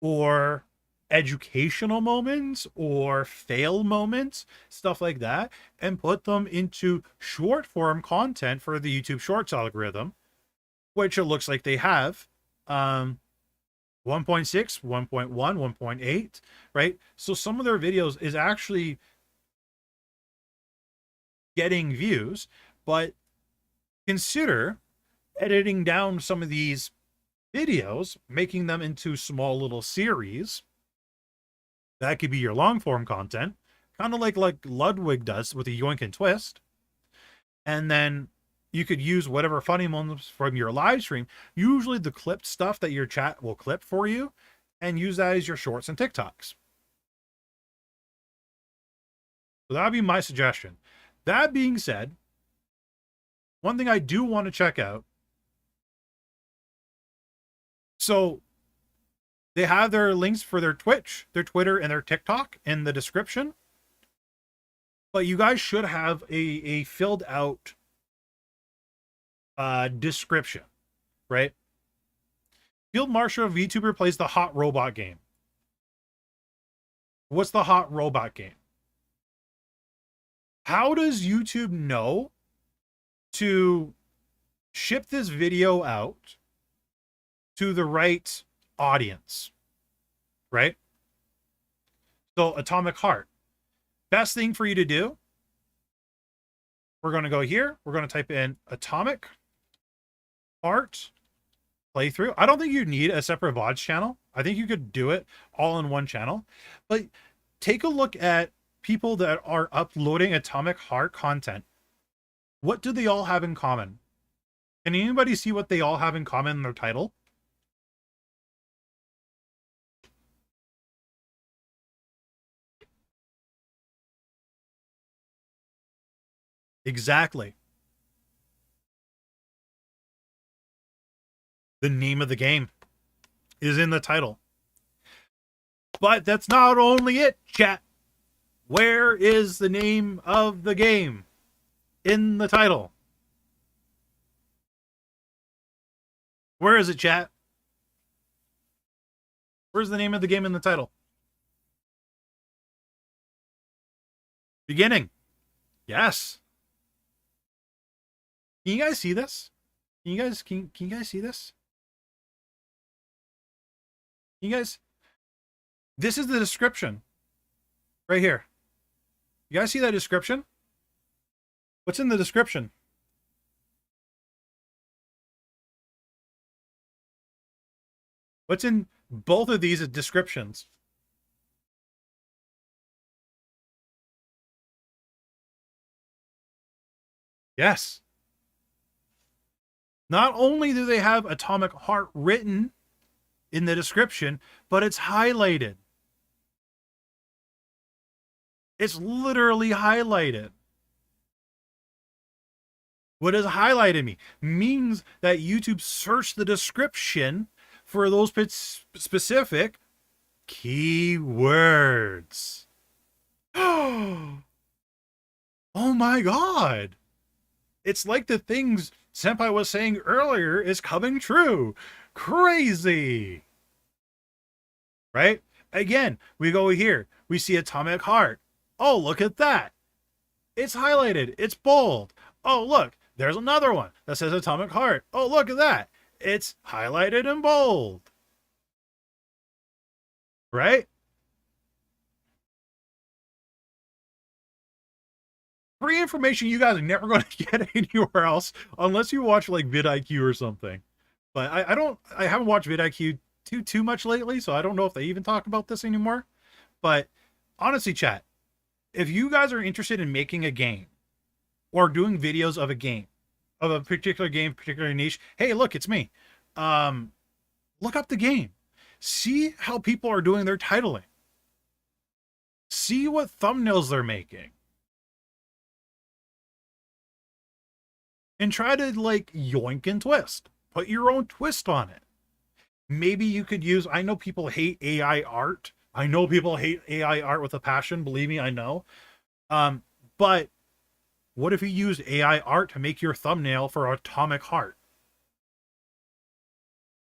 or educational moments or fail moments, stuff like that, and put them into short form content for the YouTube Shorts algorithm, which it looks like they have 1.6, 1.1, 1.8, right? So some of their videos is actually getting views, but consider editing down some of these videos, making them into small little series. That could be your long form content, kind of like Ludwig does with the Yoink and Twist, And then you could use whatever funny moments from your live stream, usually the clipped stuff that your chat will clip for you, and use that as your shorts and TikToks. So that would be my suggestion. That being said, one thing I do want to check out. So they have their links for their Twitch, their Twitter, and their TikTok in the description. But you guys should have a filled out description, right? Field Marshal VTuber plays the hot robot game. What's the hot robot game? How does YouTube know to ship this video out to the right audience, right? So Atomic Heart. Best thing for you to do, we're going to go here. We're going to type in Atomic Heart playthrough. I don't think you need a separate VODs channel. I think you could do it all in one channel. But take a look at people that are uploading Atomic Heart content. What do they all have in common? Can anybody see what they all have in common in their title? Exactly. The name of the game is in the title. But that's not only it, chat. Where is the name of the game in the title? Where is it, chat? Where's the name of the game in the title? Beginning. Yes. Can you guys see this? Can you guys see this? You guys, this is the description right here. You guys see that description? What's in the description? What's in both of these descriptions? Yes. Not only do they have Atomic Heart written in the description, but it's highlighted. It's literally highlighted. What does highlighted mean? Means that YouTube searched the description for those specific keywords. Oh my god. It's like the things Senpai was saying earlier is coming true. Crazy. Right? Again, we go here. We see Atomic Heart. Oh, look at that. It's highlighted. It's bold. Oh, look. There's another one that says Atomic Heart. Oh, look at that. It's highlighted and bold. Right? Free information you guys are never going to get anywhere else unless you watch like vidIQ or something. But I haven't watched vidIQ too much lately, so I don't know if they even talk about this anymore. But honestly, chat, if you guys are interested in making a game or doing videos of a game, of a particular game, particular niche, hey, look, it's me. Look up the game. See how people are doing their titling. See what thumbnails they're making. And try to like yoink and twist. Put your own twist on it. Maybe you could use, I know people hate AI art. I know people hate AI art with a passion. Believe me, I know. But what if you use AI art to make your thumbnail for Atomic Heart?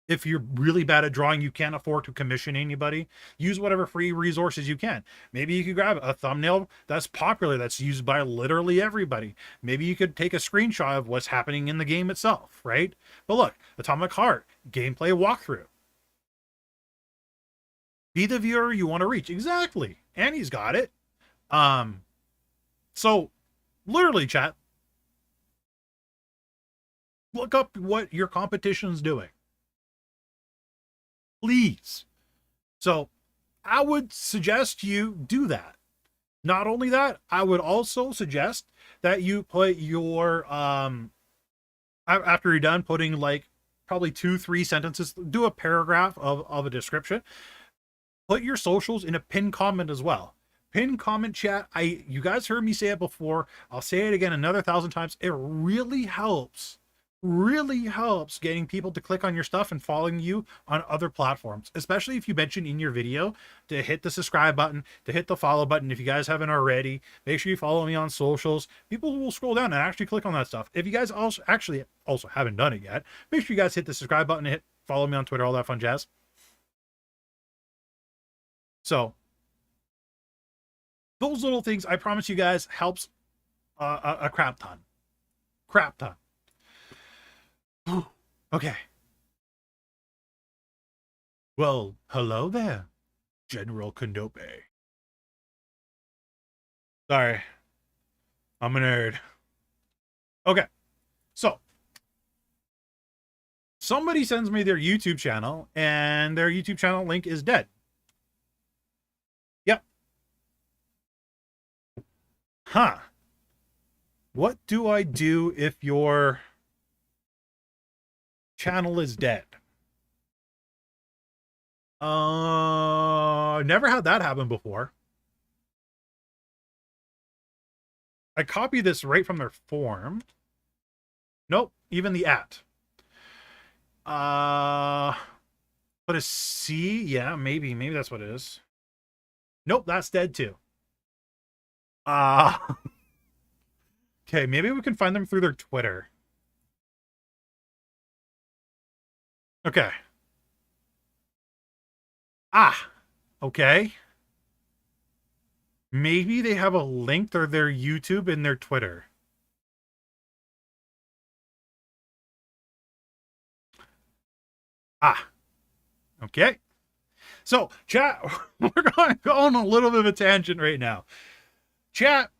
If you're really bad at drawing, you can't afford to commission anybody, use whatever free resources you can. Maybe you could grab a thumbnail that's popular, that's used by literally everybody. Maybe you could take a screenshot of what's happening in the game itself, right? But look, Atomic Heart, gameplay walkthrough. Be the viewer you want to reach. Exactly. Annie's got it. So literally, chat, look up what your competition's doing. Please. So I would suggest you do that. Not only that, I would also suggest that you put your after you're done putting like probably 2-3 sentences, do a paragraph of a description, put your socials in a pinned comment as well. Pinned comment chat, you guys heard me say it before, I'll say it again another 1,000 times. It really helps getting people to click on your stuff and following you on other platforms, especially if you mention in your video to hit the subscribe button, to hit the follow button. If you guys haven't already, make sure you follow me on socials. People will scroll down and actually click on that stuff. If you guys also haven't done it yet, make sure you guys hit the subscribe button, hit follow me on Twitter, all that fun jazz. So those little things, I promise you guys, helps a crap ton. Okay. Well, hello there, General Kenobi. Sorry. I'm a nerd. Okay. So, somebody sends me their YouTube channel, and their YouTube channel link is dead. Yep. Huh. What do I do if your channel is dead? Never had that happen before. I copied this right from their form. Nope, even the @ but a C, yeah, maybe that's what it is. Nope, that's dead too. Okay, maybe we can find them through their Twitter. Okay. Okay. Maybe they have a link to their YouTube in their Twitter. Okay. So, chat, we're going to go on a little bit of a tangent right now. Chat.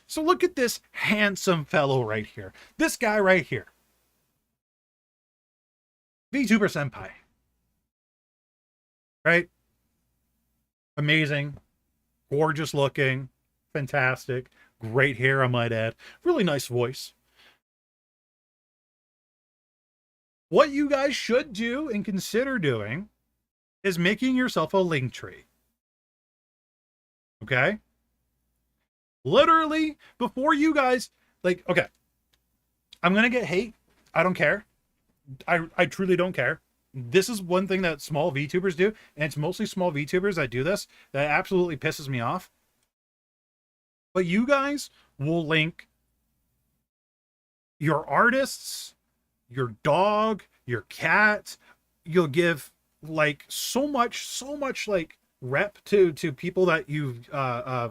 So look at this handsome fellow right here. This guy right here. VTuber Senpai. Right? Amazing. Gorgeous looking. Fantastic. Great hair, I might add. Really nice voice. What you guys should do and consider doing is making yourself a link tree. Okay? Literally, before you guys, like, okay, I'm going to get hate. I don't care. I truly don't care. This is one thing that small VTubers do, and it's mostly small VTubers that do this, that absolutely pisses me off. But you guys will link your artists, your dog, your cat. You'll give like so much like rep to people that you've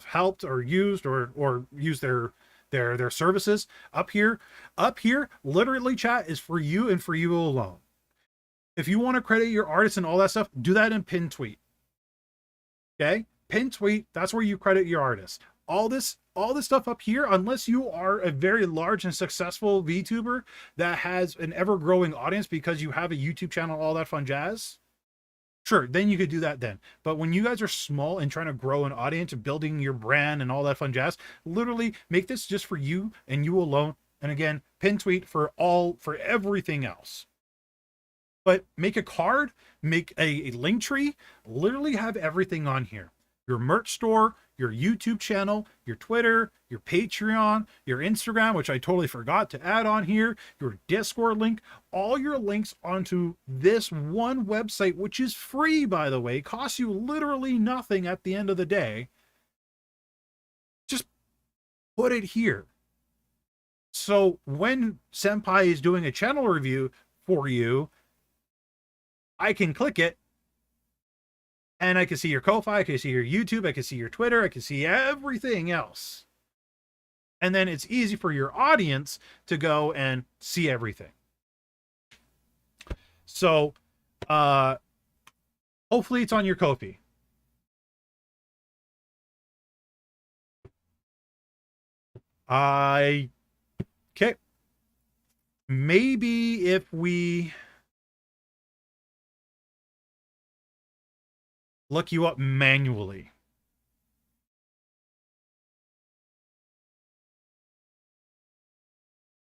helped or used or use their services. Up here literally, chat, is for you and for you alone. If you want to credit your artists and all that stuff, do that in pin tweet. Okay, pin tweet, that's where you credit your artists. All this stuff up here, unless you are a very large and successful VTuber that has an ever-growing audience because you have a YouTube channel, all that fun jazz, sure, then you could do that then. But when you guys are small and trying to grow an audience and building your brand and all that fun jazz, literally make this just for you and you alone. And again, pin tweet for everything else. But make a card, make a link tree, literally have everything on here. Your merch store, your YouTube channel, your Twitter, your Patreon, your Instagram, which I totally forgot to add on here, your Discord link, all your links onto this one website, which is free, by the way, costs you literally nothing at the end of the day. Just put it here. So when Senpai is doing a channel review for you, I can click it and I can see your Ko-Fi, I can see your YouTube, I can see your Twitter, I can see everything else. And then it's easy for your audience to go and see everything. So, hopefully it's on your Ko-Fi. Okay. Maybe if we look you up manually.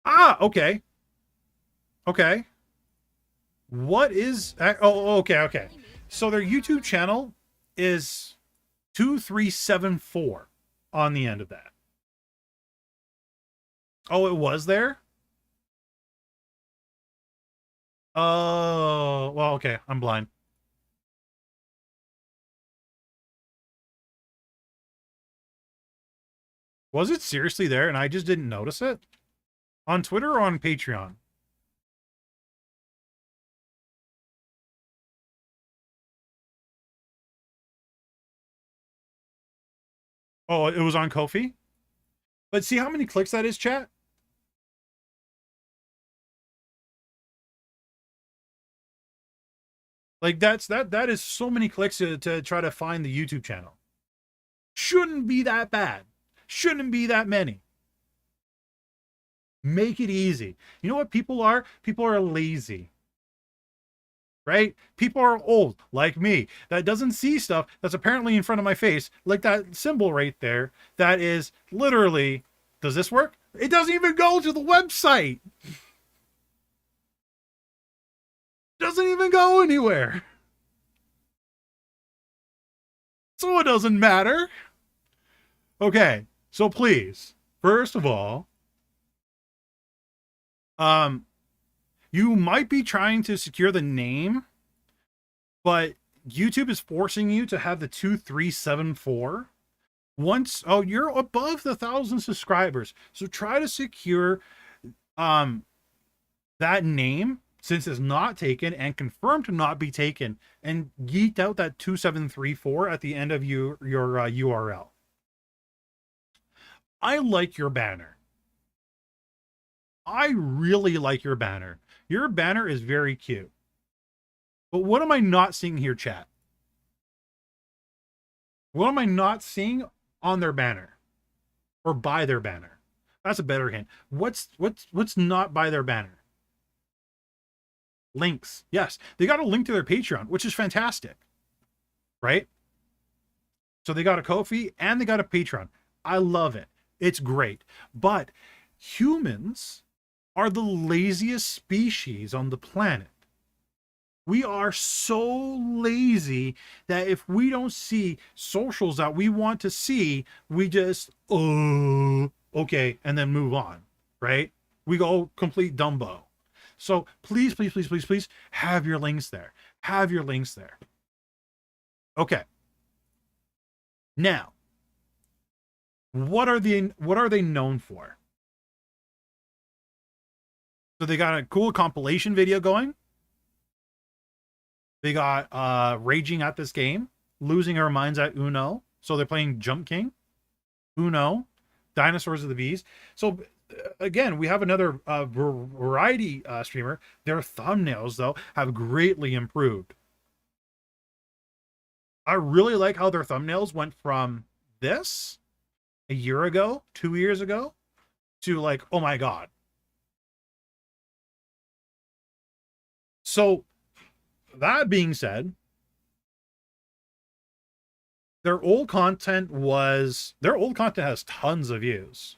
Ah, okay. Okay. What is okay, okay. So their YouTube channel is 2374 on the end of that. Oh, it was there? Oh, well, okay. I'm blind. Was it seriously there and I just didn't notice it? On Twitter or on Patreon? Oh, it was on Ko-fi? But see how many clicks that is, chat? Like that is so many clicks to try to find the YouTube channel. Shouldn't be that bad. Shouldn't be that many. Make it easy. You know what people are? People are lazy. Right? People are old, like me, that doesn't see stuff that's apparently in front of my face, like that symbol right there, that is literally, does this work? It doesn't even go to the website. Doesn't even go anywhere. So it doesn't matter. Okay, so please, first of all, um, you might be trying to secure the name, but YouTube is forcing you to have the 2374. Once, oh, you're above the 1,000 subscribers, so try to secure um that name since it's not taken and confirmed to not be taken, and yeet out that 2734 at the end of your URL. I like your banner. I really like your banner. Your banner is very cute. But what am I not seeing here, chat? What am I not seeing on their banner or by their banner? That's a better hint. What's not by their banner? Links. Yes, they got a link to their Patreon, which is fantastic. Right? So they got a Ko-fi and they got a Patreon. I love it. It's great. But humans are the laziest species on the planet. We are so lazy that if we don't see socials that we want to see, we just, oh, okay, and then move on, right? We go complete Dumbo. So please, please, please, please, please have your links there. Have your links there. Okay. Now, what are they known for? So they got a cool compilation video going. They got raging at this game, losing our minds at Uno. So they're playing Jump King, Uno, Dinosaurs of the Bees. So again, we have another variety streamer. Their thumbnails, though, have greatly improved. I really like how their thumbnails went from this a year ago, 2 years ago, to like, oh my God. So that being said, their old content has tons of views.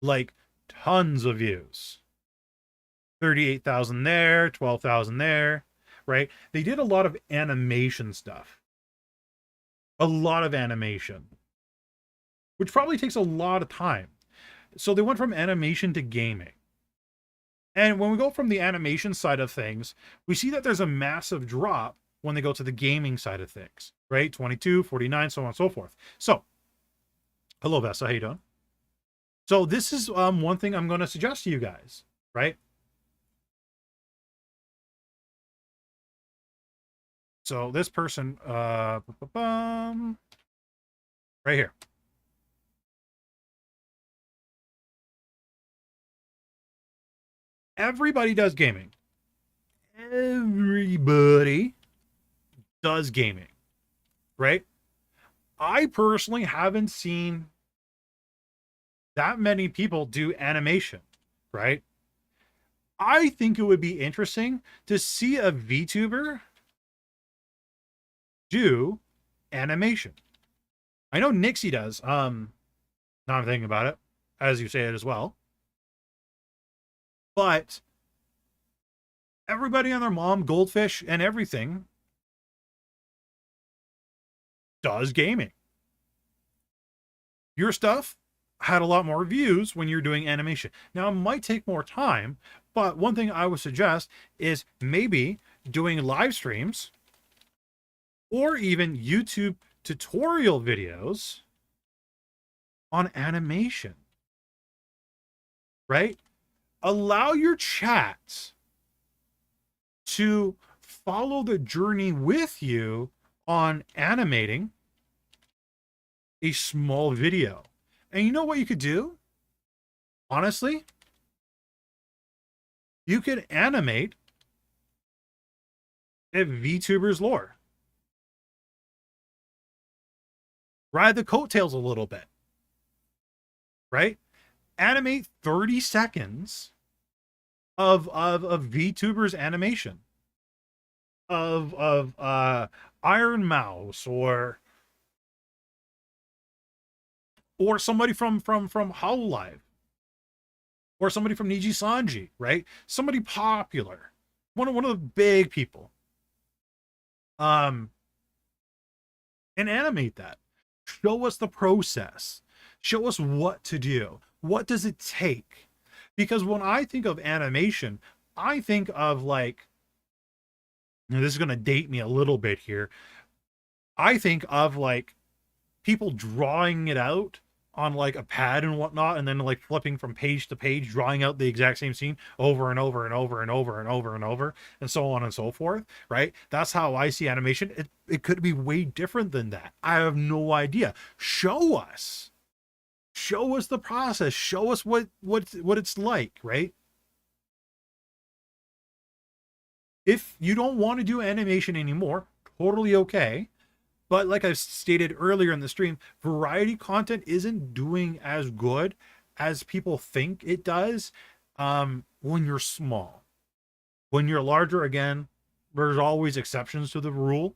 Like tons of views. 38,000 there, 12,000 there, right? They did a lot of animation stuff. A lot of animation, which probably takes a lot of time. So they went from animation to gaming. And when we go from the animation side of things, we see that there's a massive drop when they go to the gaming side of things, right? 22, 49, so on and so forth. So, hello, Vessa, how you doing? So this is one thing I'm going to suggest to you guys, right? So this person, right here. Everybody does gaming. Everybody does gaming, right? I personally haven't seen that many people do animation, right? I think it would be interesting to see a VTuber do animation. I know Nixie does. Now I'm thinking about it, as you say it as well. But everybody and their mom, Goldfish, and everything does gaming. Your stuff had a lot more views when you're doing animation. Now, it might take more time, but one thing I would suggest is maybe doing live streams or even YouTube tutorial videos on animation, right? Allow your chat to follow the journey with you on animating a small video. And you know what you could do? Honestly, you could animate a VTuber's lore. Ride the coattails a little bit, right? Animate 30 seconds of VTuber's animation of Iron Mouse or somebody from Hololive or somebody from Niji Sanji, right? Somebody popular, one of the big people, and animate that. Show us the process. Show us what to do. What does it take? Because when I think of animation, I think of like, and this is going to date me a little bit here. I think of like people drawing it out on like a pad and whatnot, and then like flipping from page to page, drawing out the exact same scene over and over and over and over and over and over, and so on and so forth, right? That's how I see animation. It could be way different than that. I have no idea. Show us the process. Show us what it's like, right? If you don't want to do animation anymore, totally okay. But like I stated earlier in the stream, variety content isn't doing as good as people think it does when you're small. When you're larger, again, there's always exceptions to the rule.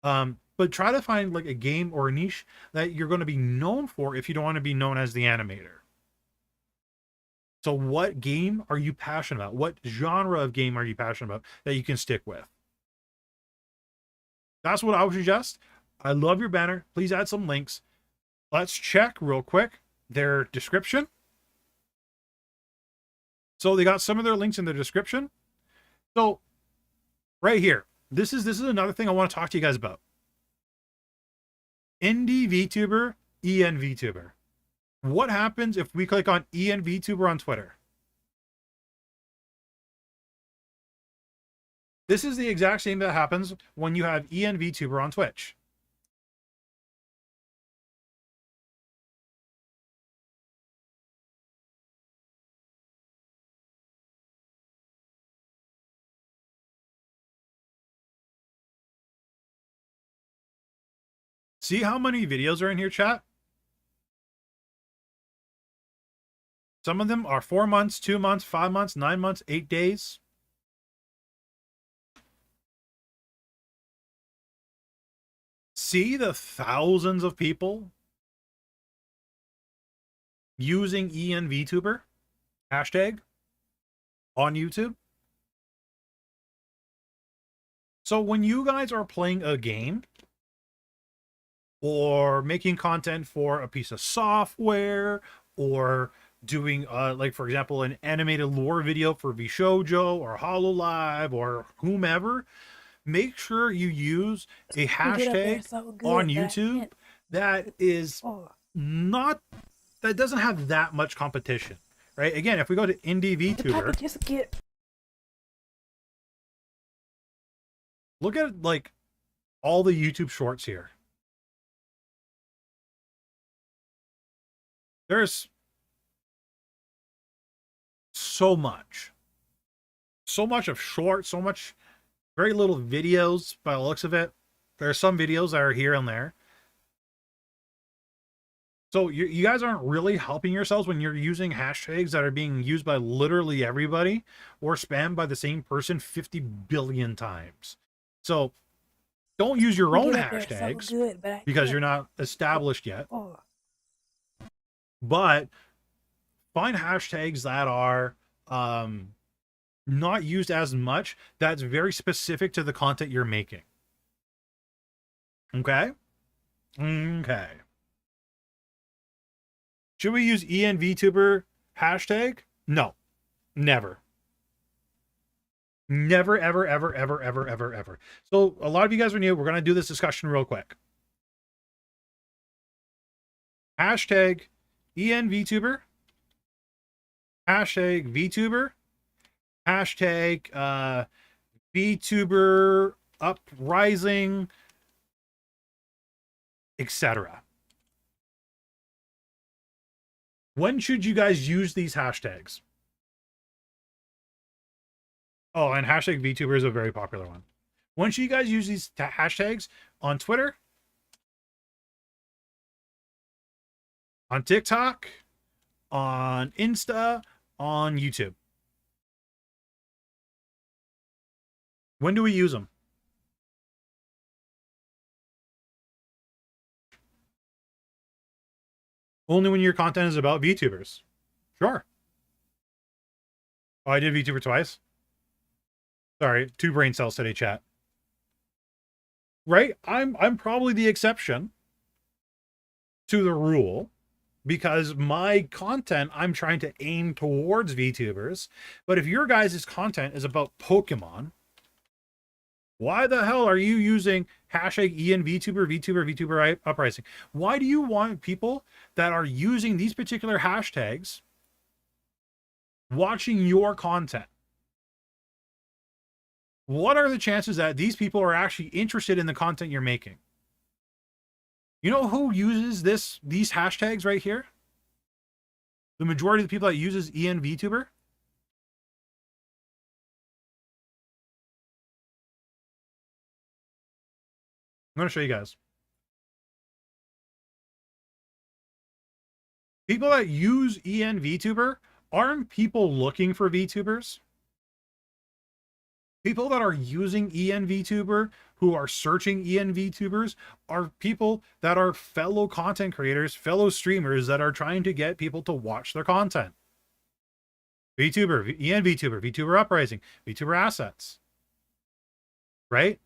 But try to find like a game or a niche that you're going to be known for if you don't want to be known as the animator. So what game are you passionate about? What genre of game are you passionate about that you can stick with? That's what I would suggest. I love your banner. Please add some links. Let's check real quick their description. So they got some of their links in the description. So right here, this is another thing I want to talk to you guys about. Indie VTuber, EN VTuber. What happens if we click on EN VTuber on Twitter? This is the exact same that happens when you have EN VTuber on Twitch. See how many videos are in here, chat? Some of them are 4 months, 2 months, 5 months, 9 months, 8 days. See the thousands of people using EN VTuber hashtag on YouTube. So when you guys are playing a game or making content for a piece of software or doing like for example an animated lore video for VShojo or Hololive or whomever, make sure you use a hashtag on YouTube that is not, that doesn't have that much competition, right? Again, if we go to Indie VTuber, look at like all the YouTube shorts here. There's so much of short, so much, very little videos by the looks of it. There are some videos that are here and there. So you guys aren't really helping yourselves when you're using hashtags that are being used by literally everybody or spammed by the same person 50 billion times. So don't use your own hashtags because you're not established yet. But find hashtags that are not used as much, that's very specific to the content you're making. Okay? Okay. Should we use VTuber hashtag? No. Never. Never, ever, ever, ever, ever, ever, ever. So a lot of you guys are new. We're going to do this discussion real quick. Hashtag VTuber. Hashtag VTuber. Hashtag VTuber uprising, etc. When should you guys use these hashtags? Oh, and hashtag VTuber is a very popular one. When should you guys use these hashtags? On Twitter? On TikTok? On Insta? On YouTube? When do we use them? Only when your content is about VTubers. Sure. Oh, I did VTuber twice. Sorry, 2 brain cells today, chat. Right? I'm probably the exception to the rule, because my content, I'm trying to aim towards VTubers. But if your guys' content is about Pokemon, why the hell are you using hashtag VTuber uprising? Why do you want people that are using these particular hashtags watching your content? What are the chances that these people are actually interested in the content you're making? You know who uses these hashtags right here? The majority of the people that uses VTuber? I'm going to show you guys. People that use VTuber aren't people looking for VTubers. People that are using VTuber, who are searching VTubers, are people that are fellow content creators, fellow streamers that are trying to get people to watch their content. VTuber, VTuber, VTuber uprising, VTuber assets. Right?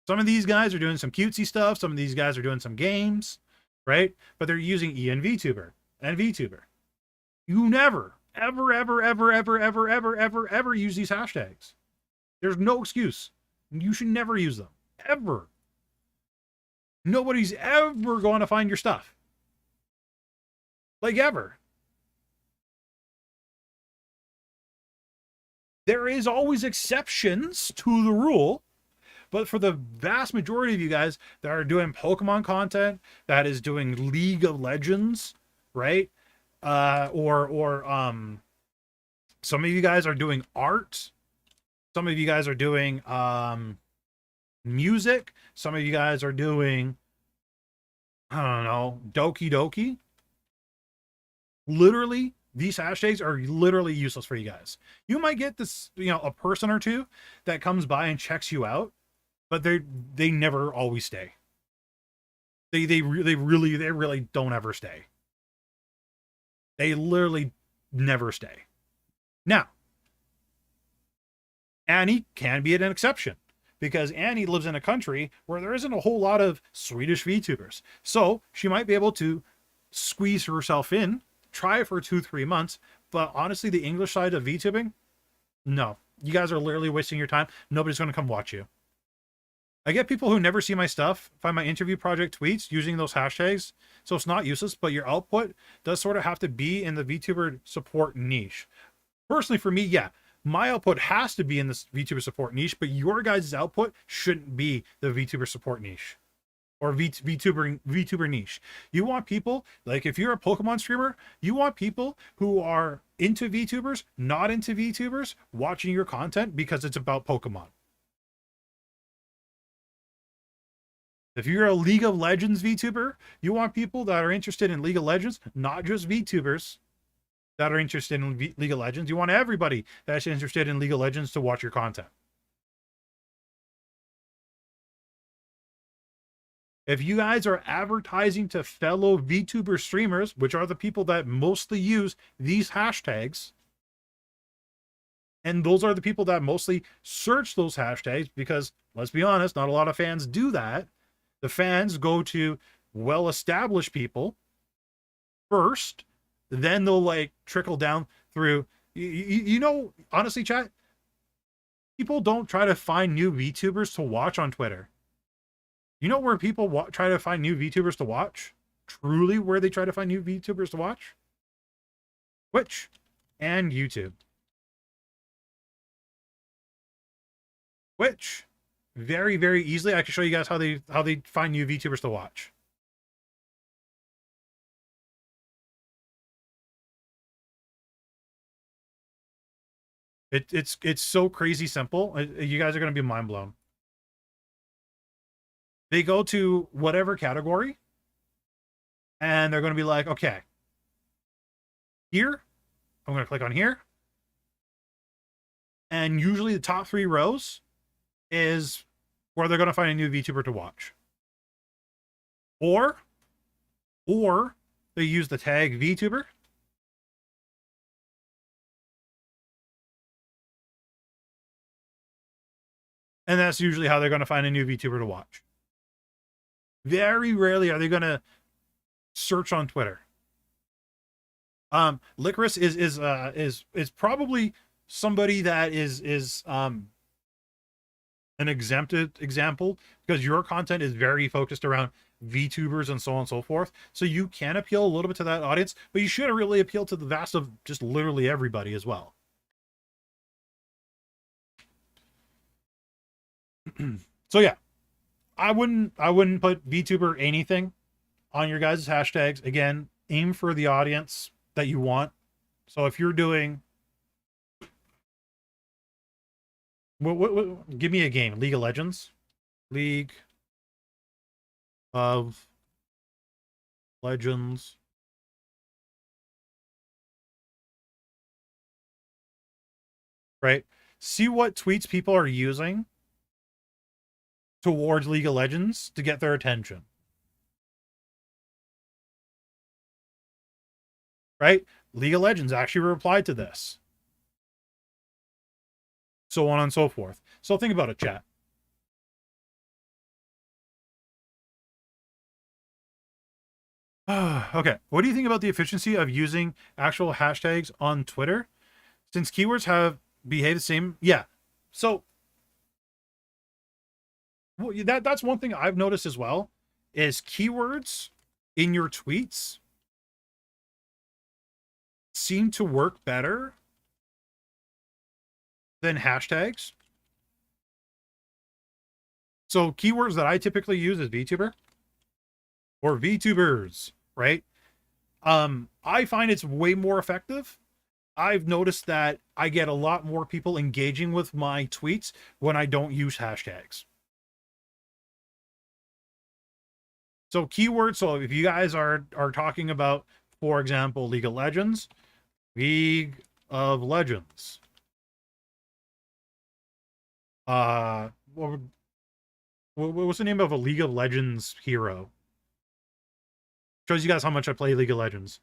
Some of these guys are doing some cutesy stuff. Some of these guys are doing some games, right? But they're using VTuber and VTuber. You never, ever, ever, ever, ever, ever, ever, ever, ever use these hashtags. There's no excuse. You should never use them. Ever. Nobody's ever going to find your stuff. Like, ever. There is always exceptions to the rule. But for the vast majority of you guys that are doing Pokemon content, that is doing League of Legends, right? Or some of you guys are doing art. Some of you guys are doing music. Some of you guys are doing, I don't know, Doki Doki. Literally, these hashtags are literally useless for you guys. You might get this, a person or two that comes by and checks you out, but they never always stay. They really don't ever stay. They literally never stay. Now, Annie can be an exception, because Annie lives in a country where there isn't a whole lot of Swedish VTubers. So she might be able to squeeze herself in, try it for 2-3 months. But honestly, the English side of VTubing, no. You guys are literally wasting your time. Nobody's going to come watch you. I get people who never see my stuff find my interview project tweets using those hashtags. So it's not useless, but your output does sort of have to be in the VTuber support niche. Personally, for me, yeah, my output has to be in this VTuber support niche, but your guys' output shouldn't be the VTuber support niche or VTuber niche. You want people, like if you're a Pokemon streamer, you want people who are into VTubers, not into VTubers, watching your content because it's about Pokemon. If you're a League of Legends VTuber, you want people that are interested in League of Legends, not just VTubers that are interested in League of Legends. You want everybody that's interested in League of Legends to watch your content. If you guys are advertising to fellow VTuber streamers, which are the people that mostly use these hashtags, and those are the people that mostly search those hashtags, because let's be honest, not a lot of fans do that. The fans go to well-established people first, then they'll like trickle down through. You know, honestly, chat, people don't try to find new VTubers to watch on Twitter. You know where people try to find new VTubers to watch? Truly, where they try to find new VTubers to watch? Twitch and YouTube. Twitch, very, very easily. I can show you guys how they find new VTubers to watch. It's so crazy simple. You guys are gonna be mind blown. They go to whatever category, and they're gonna be like, okay, here, I'm gonna click on here, and usually the top 3 rows is where they're gonna find a new VTuber to watch. Or they use the tag VTuber. And that's usually how they're going to find a new VTuber to watch. Very rarely are they going to search on Twitter. Licorice is probably somebody that is an exempted example, because your content is very focused around VTubers and so on and so forth. So you can appeal a little bit to that audience, but you should really appeal to the vast of just literally everybody as well. So yeah, I wouldn't put VTuber anything on your guys' hashtags. Again, aim for the audience that you want. So if you're doing what give me a game. League of Legends. League of Legends. Right? See what tweets people are using towards League of Legends to get their attention. Right? League of Legends actually replied to this. So on and so forth. So think about it, chat. Okay, what do you think about the efficiency of using actual hashtags on Twitter? Since keywords have behaved the same, yeah. So well, that's one thing I've noticed as well, is keywords in your tweets seem to work better than hashtags. So keywords that I typically use is VTuber or VTubers, right? I find it's way more effective. I've noticed that I get a lot more people engaging with my tweets when I don't use hashtags. So keywords, so if you guys are talking about, for example, League of Legends, League of Legends. What's the name of a League of Legends hero? Shows you guys how much I play League of Legends.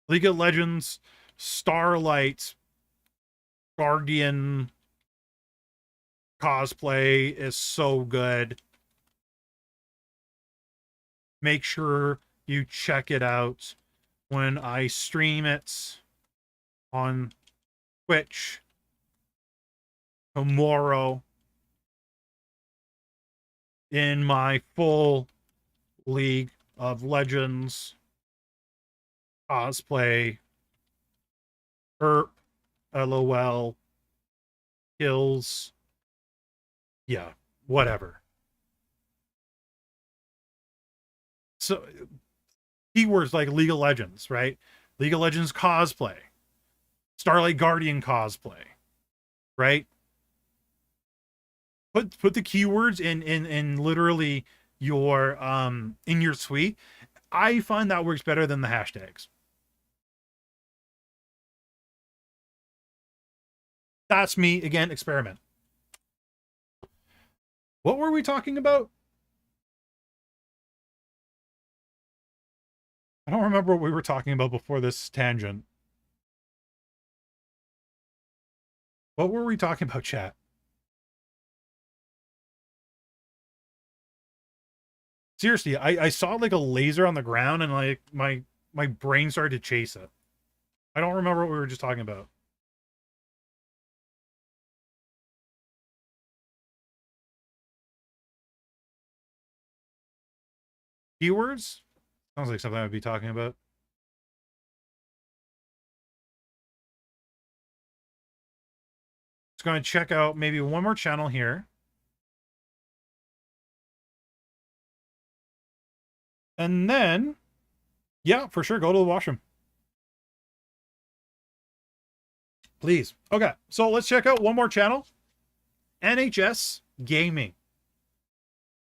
League of Legends, Starlight, Guardian cosplay is so good. Make sure you check it out when I stream it on Twitch tomorrow in my full League of Legends cosplay. Herp, LOL, kills, yeah, whatever. So keywords like League of Legends, right? League of Legends cosplay, Starlight Guardian cosplay, right? Put the keywords in literally your in your tweet. I find that works better than the hashtags. That's me again. Experiment. What were we talking about? I don't remember what we were talking about before this tangent. What were we talking about, chat? Seriously, I saw like a laser on the ground and like my brain started to chase it. I don't remember what we were just talking about. Keywords? Sounds like something I would be talking about. Just going to check out maybe one more channel here. And then, yeah, for sure, go to the washroom. Please. Okay, so let's check out one more channel. NHS Gaming.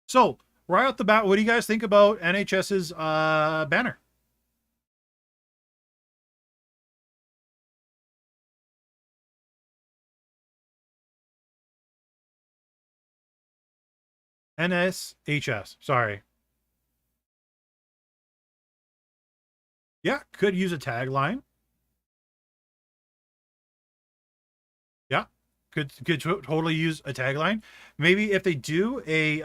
So, right off the bat, what do you guys think about NHS's banner? NSHS, sorry. Yeah, could use a tagline. Yeah, could totally use a tagline. Maybe if they do a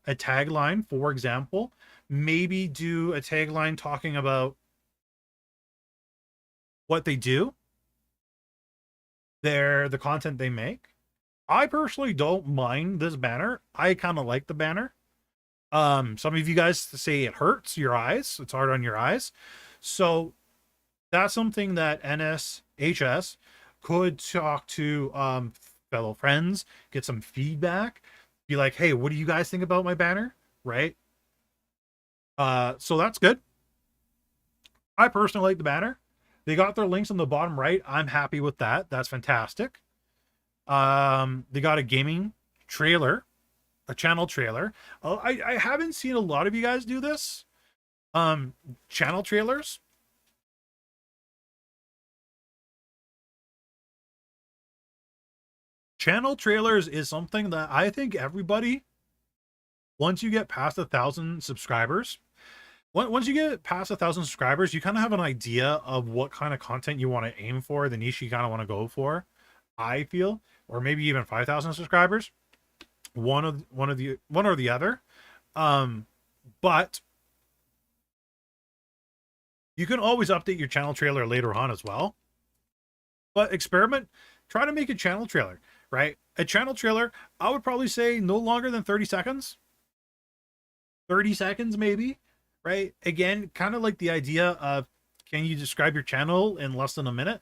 tagline, for example, maybe do a tagline talking about what they do, the content they make. I personally don't mind this banner. I kind of like the banner. Some of you guys say it hurts your eyes. It's hard on your eyes. So that's something that NSHS could talk to fellow friends, get some feedback, be like, hey, what do you guys think about my banner? Right? So that's good. I personally like the banner. They got their links on the bottom right. I'm happy with that. That's fantastic. They got a gaming trailer, a channel trailer. I haven't seen a lot of you guys do this. Channel trailers. Channel trailers is something that I think everybody, once you get past 1,000 subscribers, once you get past 1,000 subscribers, you kind of have an idea of what kind of content you want to aim for, the niche you kind of want to go for. I feel, or maybe even 5,000 subscribers, one or the other. But you can always update your channel trailer later on as well. But experiment, try to make a channel trailer, right? A channel trailer, I would probably say no longer than 30 seconds. 30 seconds maybe, right? Again, kind of like the idea of, can you describe your channel in less than a minute?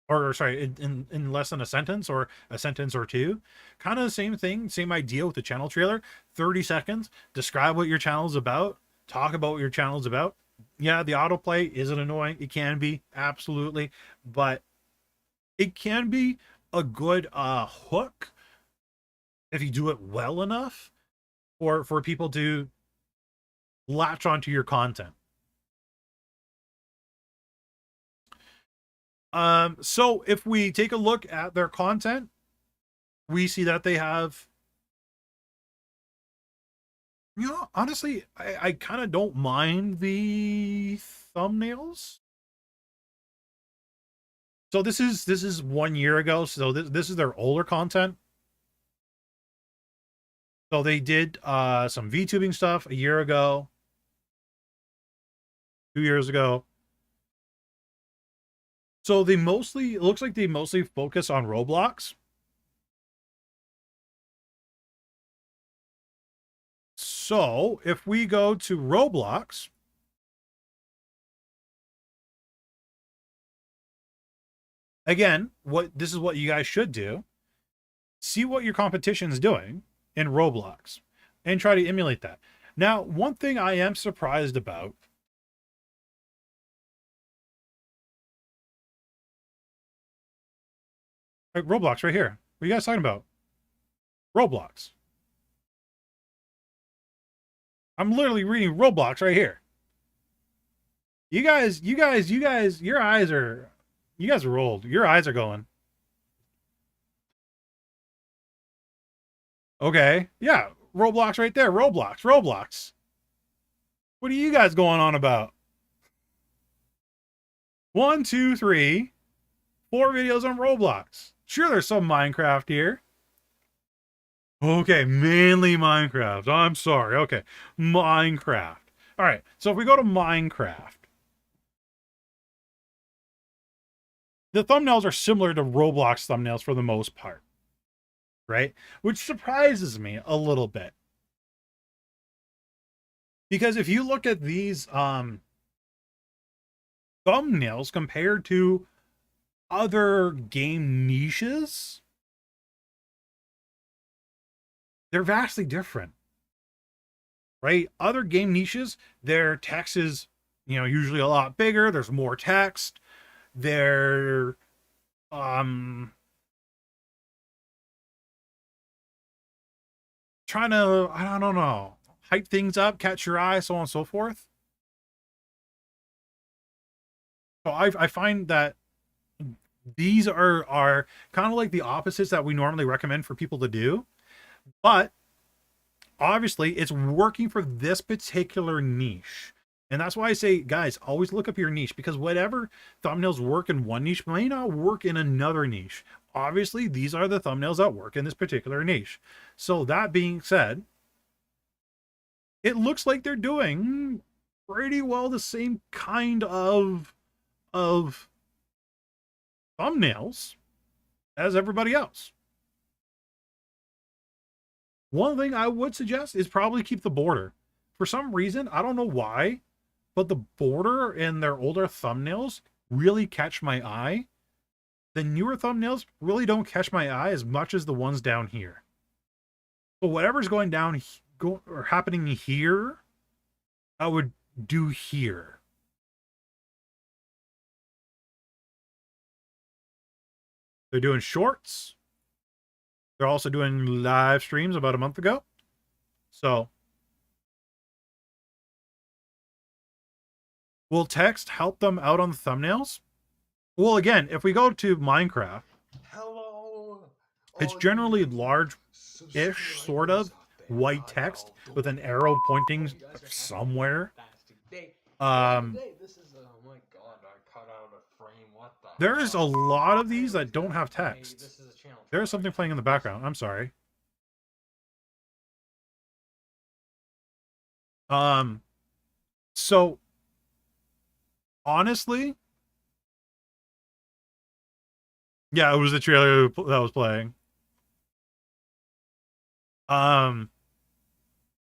Or sorry, in less than a sentence or a sentence or two. Kind of the same thing, same idea with the channel trailer. 30 seconds, describe what your channel is about, talk about what your channel is about. Yeah, the autoplay isn't annoying. It can be, absolutely, but it can be a good hook if you do it well enough for people to latch onto your content. So if we take a look at their content, we see that they have, you know, honestly, I kind of don't mind the thumbnails. So this is 1 year ago. So this is their older content. So they did some VTubing stuff a year ago, 2 years ago. So they mostly, it looks like they mostly focus on Roblox. So if we go to Roblox, again, this is what you guys should do. See what your competition is doing in Roblox and try to emulate that. Now, one thing I am surprised about, like Roblox right here. What are you guys talking about? Roblox. I'm literally reading Roblox right here. You guys, your eyes are, you guys are old. Your eyes are going. Okay. Yeah. Roblox right there. Roblox. Roblox. What are you guys going on about? 1, 2, 3, 4 videos on Roblox. Sure, there's some Minecraft here. Okay, mainly Minecraft. I'm sorry. Okay, Minecraft. All right, so if we go to Minecraft, the thumbnails are similar to Roblox thumbnails for the most part, right? Which surprises me a little bit. Because if you look at these thumbnails compared to other game niches, they're vastly different, right? Other game niches, their text is, usually a lot bigger. There's more text. They're, trying to, I don't know, hype things up, catch your eye, so on and so forth. So I find that these are kind of like the opposites that we normally recommend for people to do, but obviously it's working for this particular niche. And that's why I say, guys, always look up your niche, because whatever thumbnails work in one niche may not work in another niche. Obviously, these are the thumbnails that work in this particular niche. So that being said, it looks like they're doing pretty well the same kind of thumbnails as everybody else. One thing I would suggest is probably keep the border. For some reason, I don't know why, but the border in their older thumbnails really catch my eye. The newer thumbnails really don't catch my eye as much as the ones down here. But whatever's going down or happening here, I would do here. They're doing shorts. They're also doing live streams about a month ago. So, will text help them out on the thumbnails? Well, again, if we go to Minecraft, it's generally large-ish, sort of, white text with an arrow pointing somewhere. There's a lot of these that don't have text. There's something playing in the background. I'm sorry. So honestly, yeah, it was the trailer that was playing.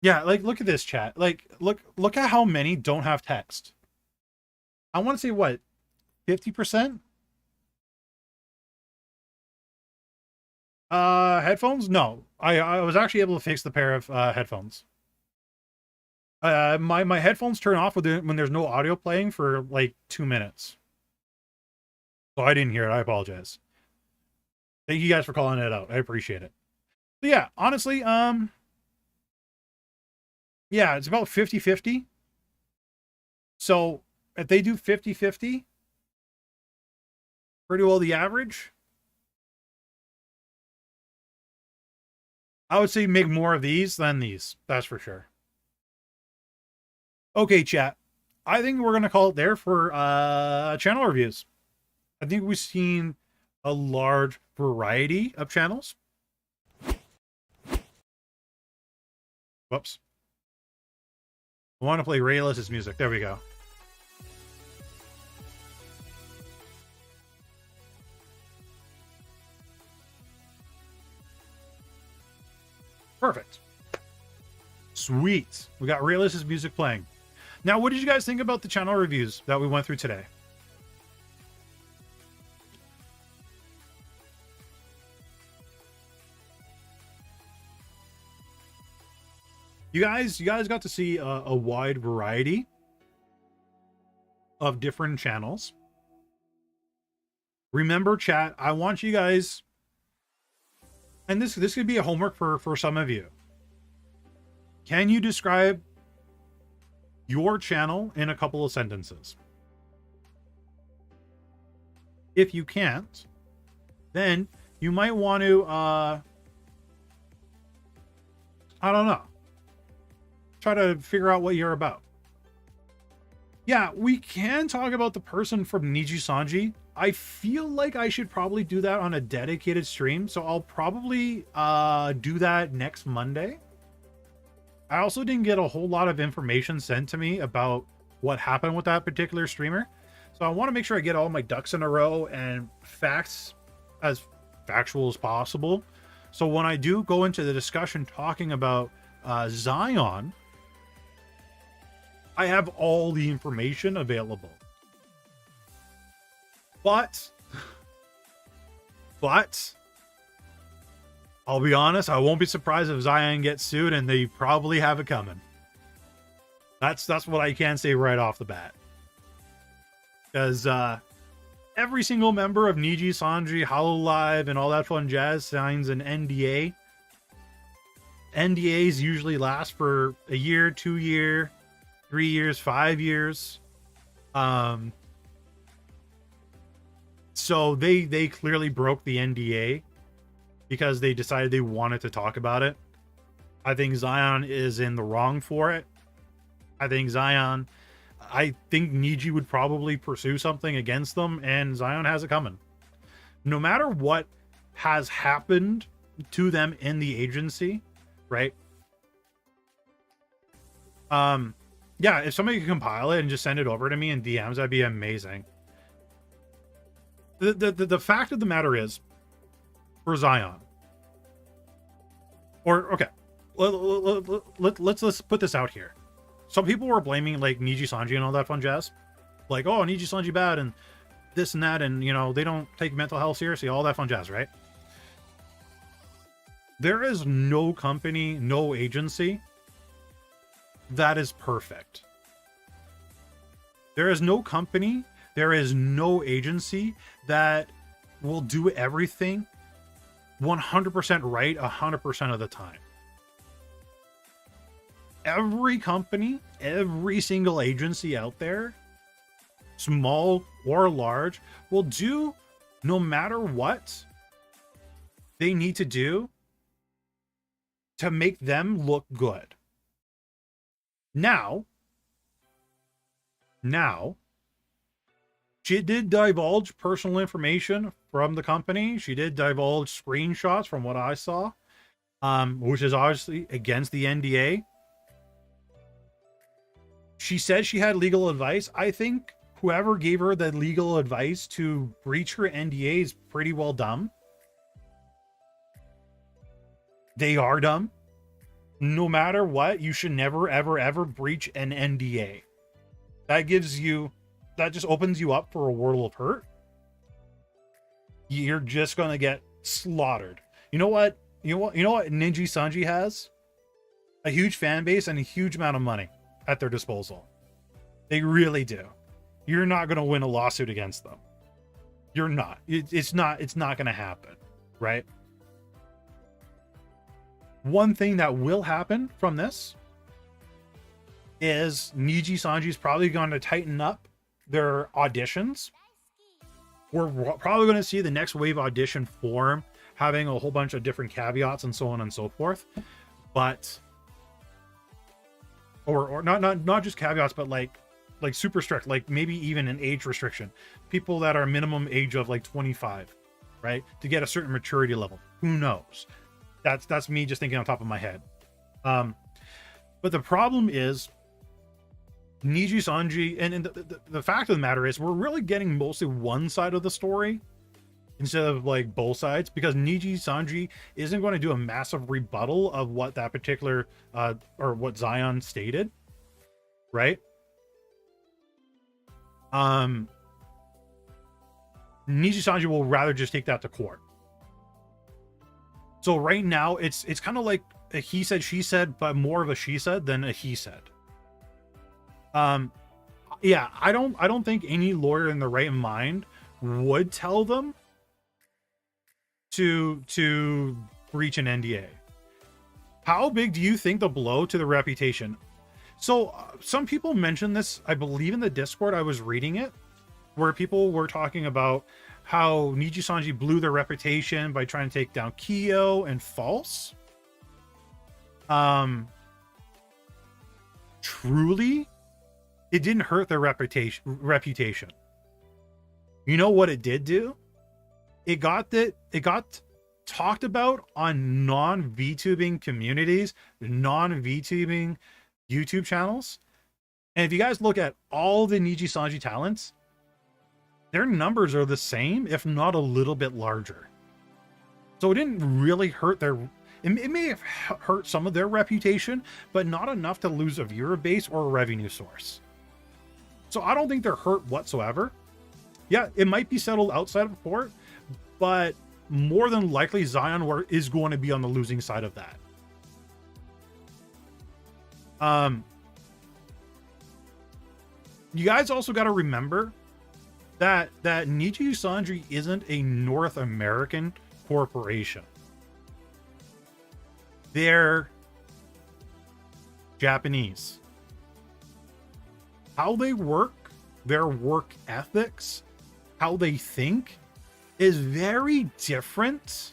Yeah, like look at this chat. Like look at how many don't have text. I want to say what, 50%? Headphones? No. I was actually able to fix the pair of headphones. My headphones turn off when there's no audio playing for like 2 minutes. So I didn't hear it. I apologize. Thank you guys for calling it out. I appreciate it. But yeah, honestly, yeah, it's about 50-50. So if they do 50-50, pretty well the average, I would say make more of these than these. That's for sure. Okay, chat. I think we're going to call it there for channel reviews. I think we've seen a large variety of channels. Whoops. I want to play Rayless's music. There we go. Perfect. Sweet. We got Rayless's music playing. Now, what did you guys think about the channel reviews that we went through today? You guys got to see a wide variety of different channels. Remember, chat, I want you guys, and this could be a homework for some of you. Can you describe your channel in a couple of sentences? If you can't, then you might want to I don't know. Try to figure out what you're about. Yeah, we can talk about the person from Niji Sanji. I feel like I should probably do that on a dedicated stream, so I'll probably do that next Monday. I also didn't get a whole lot of information sent to me about what happened with that particular streamer, so I want to make sure I get all my ducks in a row and facts as factual as possible. So when I do go into the discussion talking about Zion, I have all the information available. But I'll be honest, I won't be surprised if Zion gets sued, and they probably have it coming. That's what I can say right off the bat. Because every single member of Niji, Sanji, Hololive, and all that fun jazz signs an NDA. NDAs usually last for a year, 2 year, 3 years, 5 years. So they clearly broke the NDA because they decided they wanted to talk about it. I think Zion is in the wrong for it. I think Niji would probably pursue something against them, and Zion has it coming. No matter what has happened to them in the agency, right? Yeah, if somebody could compile it and just send it over to me in DMs, that'd be amazing. The fact of the matter is, for Zion, or okay, let's put this out here. Some people were blaming like Niji Sanji and all that fun jazz, like, oh, Niji Sanji bad and this and that, and you know they don't take mental health seriously, all that fun jazz, right? There is no company, no agency that is perfect. There is no company, there is no agency that will do everything 100% right 100% of the time. Every company, every single agency out there, small or large, will do no matter what they need to do to make them look good. Now, she did divulge personal information from the company. She did divulge screenshots from what I saw, which is obviously against the NDA. She said she had legal advice. I think whoever gave her the legal advice to breach her NDA is pretty well dumb. They are dumb. No matter what, you should never, ever, ever breach an NDA. That just opens you up for a world of hurt. You're just gonna get slaughtered. You know what Niji Sanji has? A huge fan base and a huge amount of money at their disposal. They really do. You're not gonna win a lawsuit against them. You're not. It's not gonna happen, right? One thing that will happen from this is Niji Sanji is probably going to tighten up their auditions. We're probably going to see the next wave audition form having a whole bunch of different caveats and so on and so forth. But or not just caveats, but like super strict, like maybe even an age restriction. People that are minimum age of like 25, right? To get a certain maturity level. Who knows? That's me just thinking on top of my head. But the problem is Niji Sanji, and the fact of the matter is we're really getting mostly one side of the story instead of like both sides, because Niji Sanji isn't going to do a massive rebuttal of what that particular or what Zion stated, right? Niji Sanji will rather just take that to court. So right now it's kind of like a he said, she said, but more of a she said than a he said. Yeah, I don't think any lawyer in the right mind would tell them to breach an NDA. How big do you think the blow to the reputation? So some people mentioned this, I believe in the Discord, I was reading it, where people were talking about how Niji Sanji blew their reputation by trying to take down Kyo and False. Um, truly, it didn't hurt their reputation. You know what it did do? It got talked about on non-VTubing communities, non-VTubing YouTube channels. And if you guys look at all the Niji Sanji talents, their numbers are the same, if not a little bit larger. So it didn't really hurt their... It may have hurt some of their reputation, but not enough to lose a viewer base or a revenue source. So I don't think they're hurt whatsoever. Yeah, it might be settled outside of court, but more than likely Zion is going to be on the losing side of that. You guys also got to remember that Niji Sanji isn't a North American corporation. They're Japanese. How they work, their work ethics, how they think is very different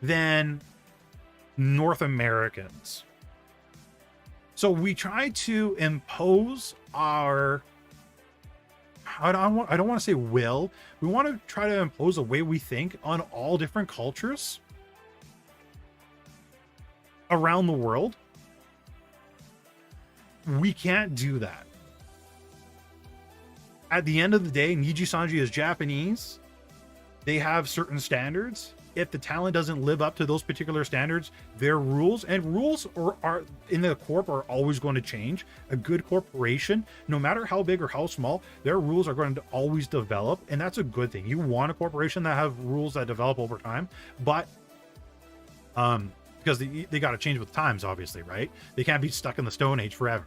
than North Americans. So we try to impose our... I don't want to say will. We want to try to impose a way we think on all different cultures around the world. We can't do that. At the end of the day, Niji Sanji is Japanese. They have certain standards. If the talent doesn't live up to those particular standards, their rules are in the corp are always going to change. A good corporation, no matter how big or how small, their rules are going to always develop, and that's a good thing. You want a corporation that have rules that develop over time, but because they got to change with times, obviously, right? They can't be stuck in the Stone Age forever.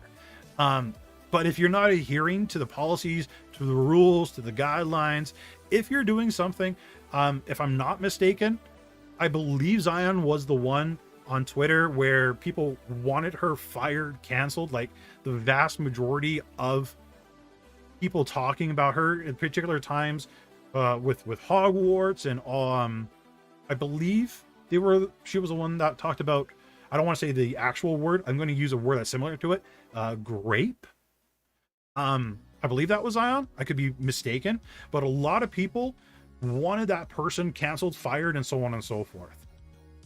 But if you're not adhering to the policies, to the rules, to the guidelines, if you're doing something, if I'm not mistaken, I believe Zion was the one on Twitter where people wanted her fired, canceled. Like the vast majority of people talking about her in particular times with Hogwarts and I believe she was the one that talked about, I don't want to say the actual word, I'm going to use a word that's similar to it, grape. I believe that was Zion. I could be mistaken, but a lot of people wanted that person canceled, fired, and so on and so forth.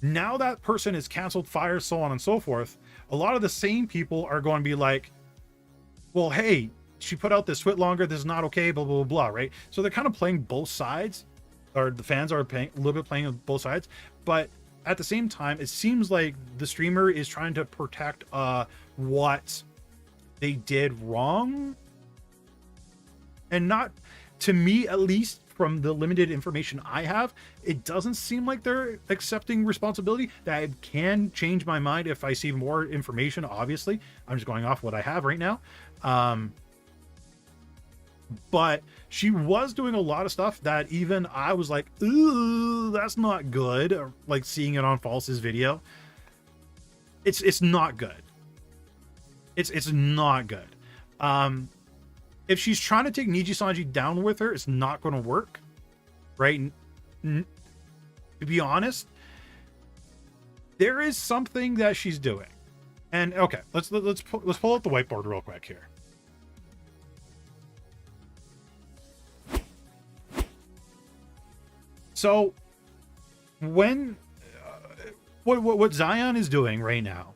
Now that person is canceled, fired, so on and so forth, a lot of the same people are going to be like, well, hey, she put out this tweet longer, this is not okay, blah, blah, blah, blah, right? So they're kind of playing both sides, or the fans are playing a little bit playing on both sides, but at the same time, it seems like the streamer is trying to protect what they did wrong. And not, to me at least, from the limited information I have, it doesn't seem like they're accepting responsibility. That can change my mind if I see more information, obviously. I'm just going off what I have right now. But she was doing a lot of stuff that even I was like, ooh, that's not good. Or like seeing it on False's video. It's not good. It's not good. If she's trying to take Niji Sanji down with her, it's not going to work, right? To be honest, there is something that she's doing, and okay, let's pull out the whiteboard real quick here. So, when what Zion is doing right now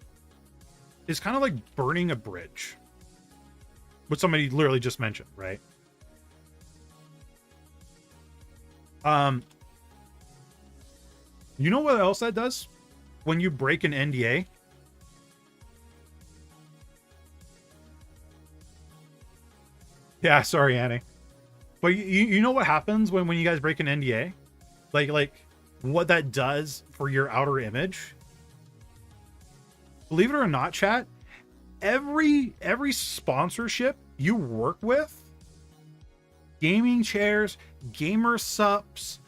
is kind of like burning a bridge. What somebody literally just mentioned, right? You know what else that does? When you break an NDA? Yeah, sorry, Annie. But you know what happens when you guys break an NDA? Like what that does for your outer image? Believe it or not, chat, every sponsorship you work with, gaming chairs, gamer sups,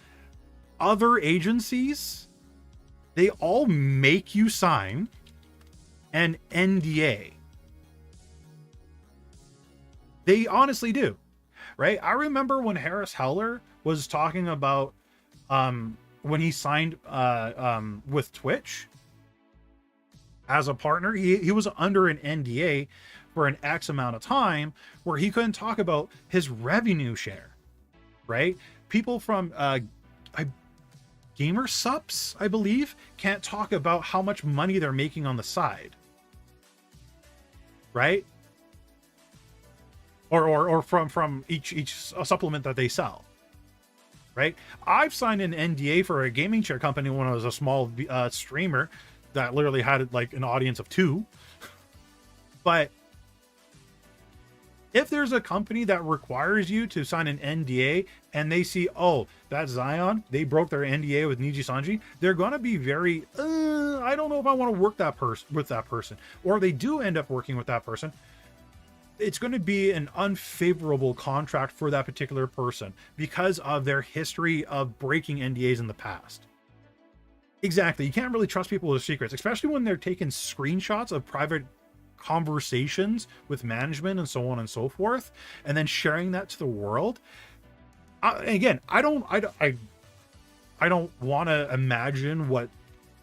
other agencies, they all make you sign an NDA. They honestly do, right? I remember when Harris Heller was talking about when he signed with Twitch. as a partner. He was under an NDA for an X amount of time where he couldn't talk about his revenue share, right? People from gamer subs, I believe, can't talk about how much money they're making on the side, right? Or from each supplement that they sell, right? I've signed an NDA for a gaming chair company when I was a small streamer that literally had like an audience of 2. But if there's a company that requires you to sign an NDA and they see, oh, that's Zion, they broke their NDA with Niji Sanji, they're going to be very, I don't know if I want to work with that person. Or they do end up working with that person. It's going to be an unfavorable contract for that particular person because of their history of breaking NDAs in the past. Exactly. You can't really trust people with secrets, especially when they're taking screenshots of private conversations with management and so on and so forth, and then sharing that to the world. Again, I don't want to imagine what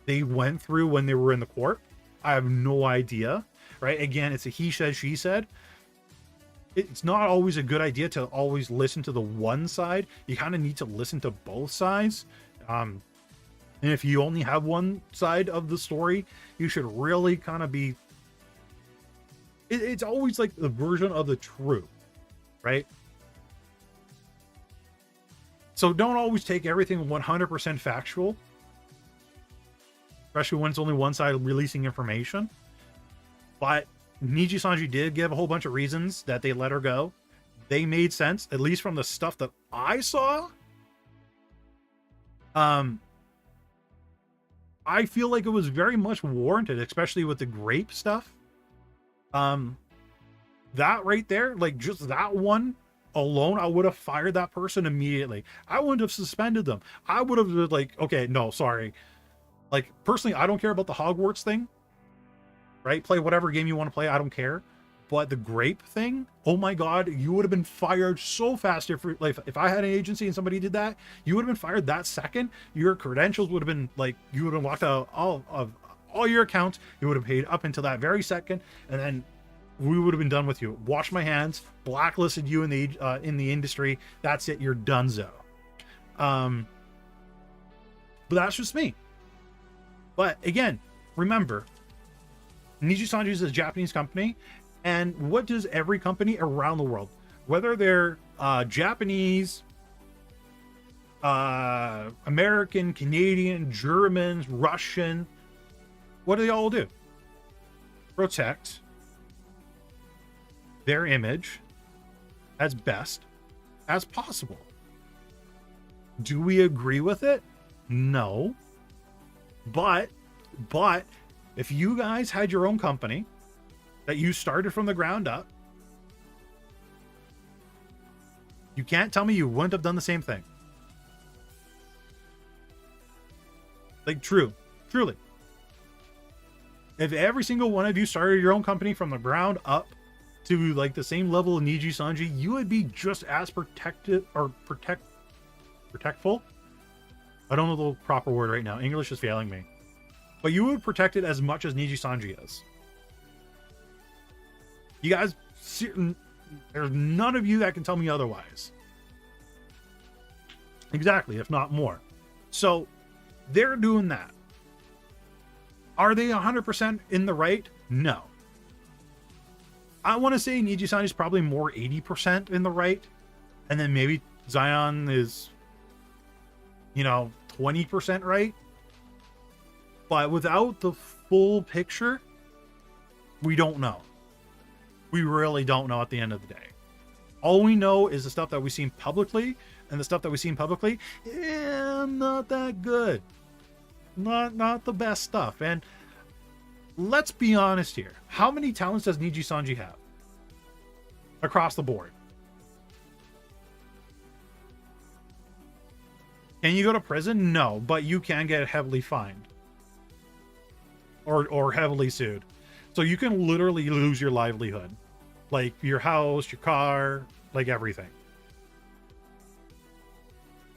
they went through when they were in the court. I have no idea, right? Again, it's a he said, she said. It's not always a good idea to always listen to the one side. You kind of need to listen to both sides. And if you only have one side of the story, you should really kind of be... It's always like the version of the truth, right? So don't always take everything 100% factual, especially when it's only one side releasing information. But Niji Sanji did give a whole bunch of reasons that they let her go. They made sense, at least from the stuff that I saw. I feel like it was very much warranted, especially with the grape stuff. That right there, like just that one alone, I would have fired that person immediately. I wouldn't have suspended them. I would have been like, okay, no, sorry. Like personally, I don't care about the Hogwarts thing, right? Play whatever game you want to play. I don't care. But the grape thing, oh my God, you would have been fired so fast if I had an agency and somebody did that, you would have been fired that second. Your credentials would have been like, you would have locked out all your accounts. You would have paid up until that very second, and then we would have been done with you. Wash my hands, blacklisted you in the industry. That's it. You're donezo. But that's just me. But again, remember, Niji Sanji is a Japanese company. And what does every company around the world, whether they're Japanese, American, Canadian, German, Russian, what do they all do? Protect their image as best as possible. Do we agree with it? No. But if you guys had your own company that you started from the ground up, you can't tell me you wouldn't have done the same thing. Like, truly. If every single one of you started your own company from the ground up to like the same level of Niji Sanji, you would be just as protectful. I don't know the proper word right now. English is failing me. But you would protect it as much as Niji Sanji is. You guys, there's none of you that can tell me otherwise. Exactly, if not more. So they're doing that. Are they 100% in the right? No. I want to say Niji Sanji is probably more 80% in the right. And then maybe Zion is, 20% right. But without the full picture, we don't know. We really don't know at the end of the day. All we know is the stuff that we've seen publicly, and the stuff that we've seen publicly, not that good. Not the best stuff. And let's be honest here. How many talents does Niji Sanji have? Across the board. Can you go to prison? No, but you can get heavily fined. Or heavily sued. So you can literally lose your livelihood. Like your house, your car, like everything.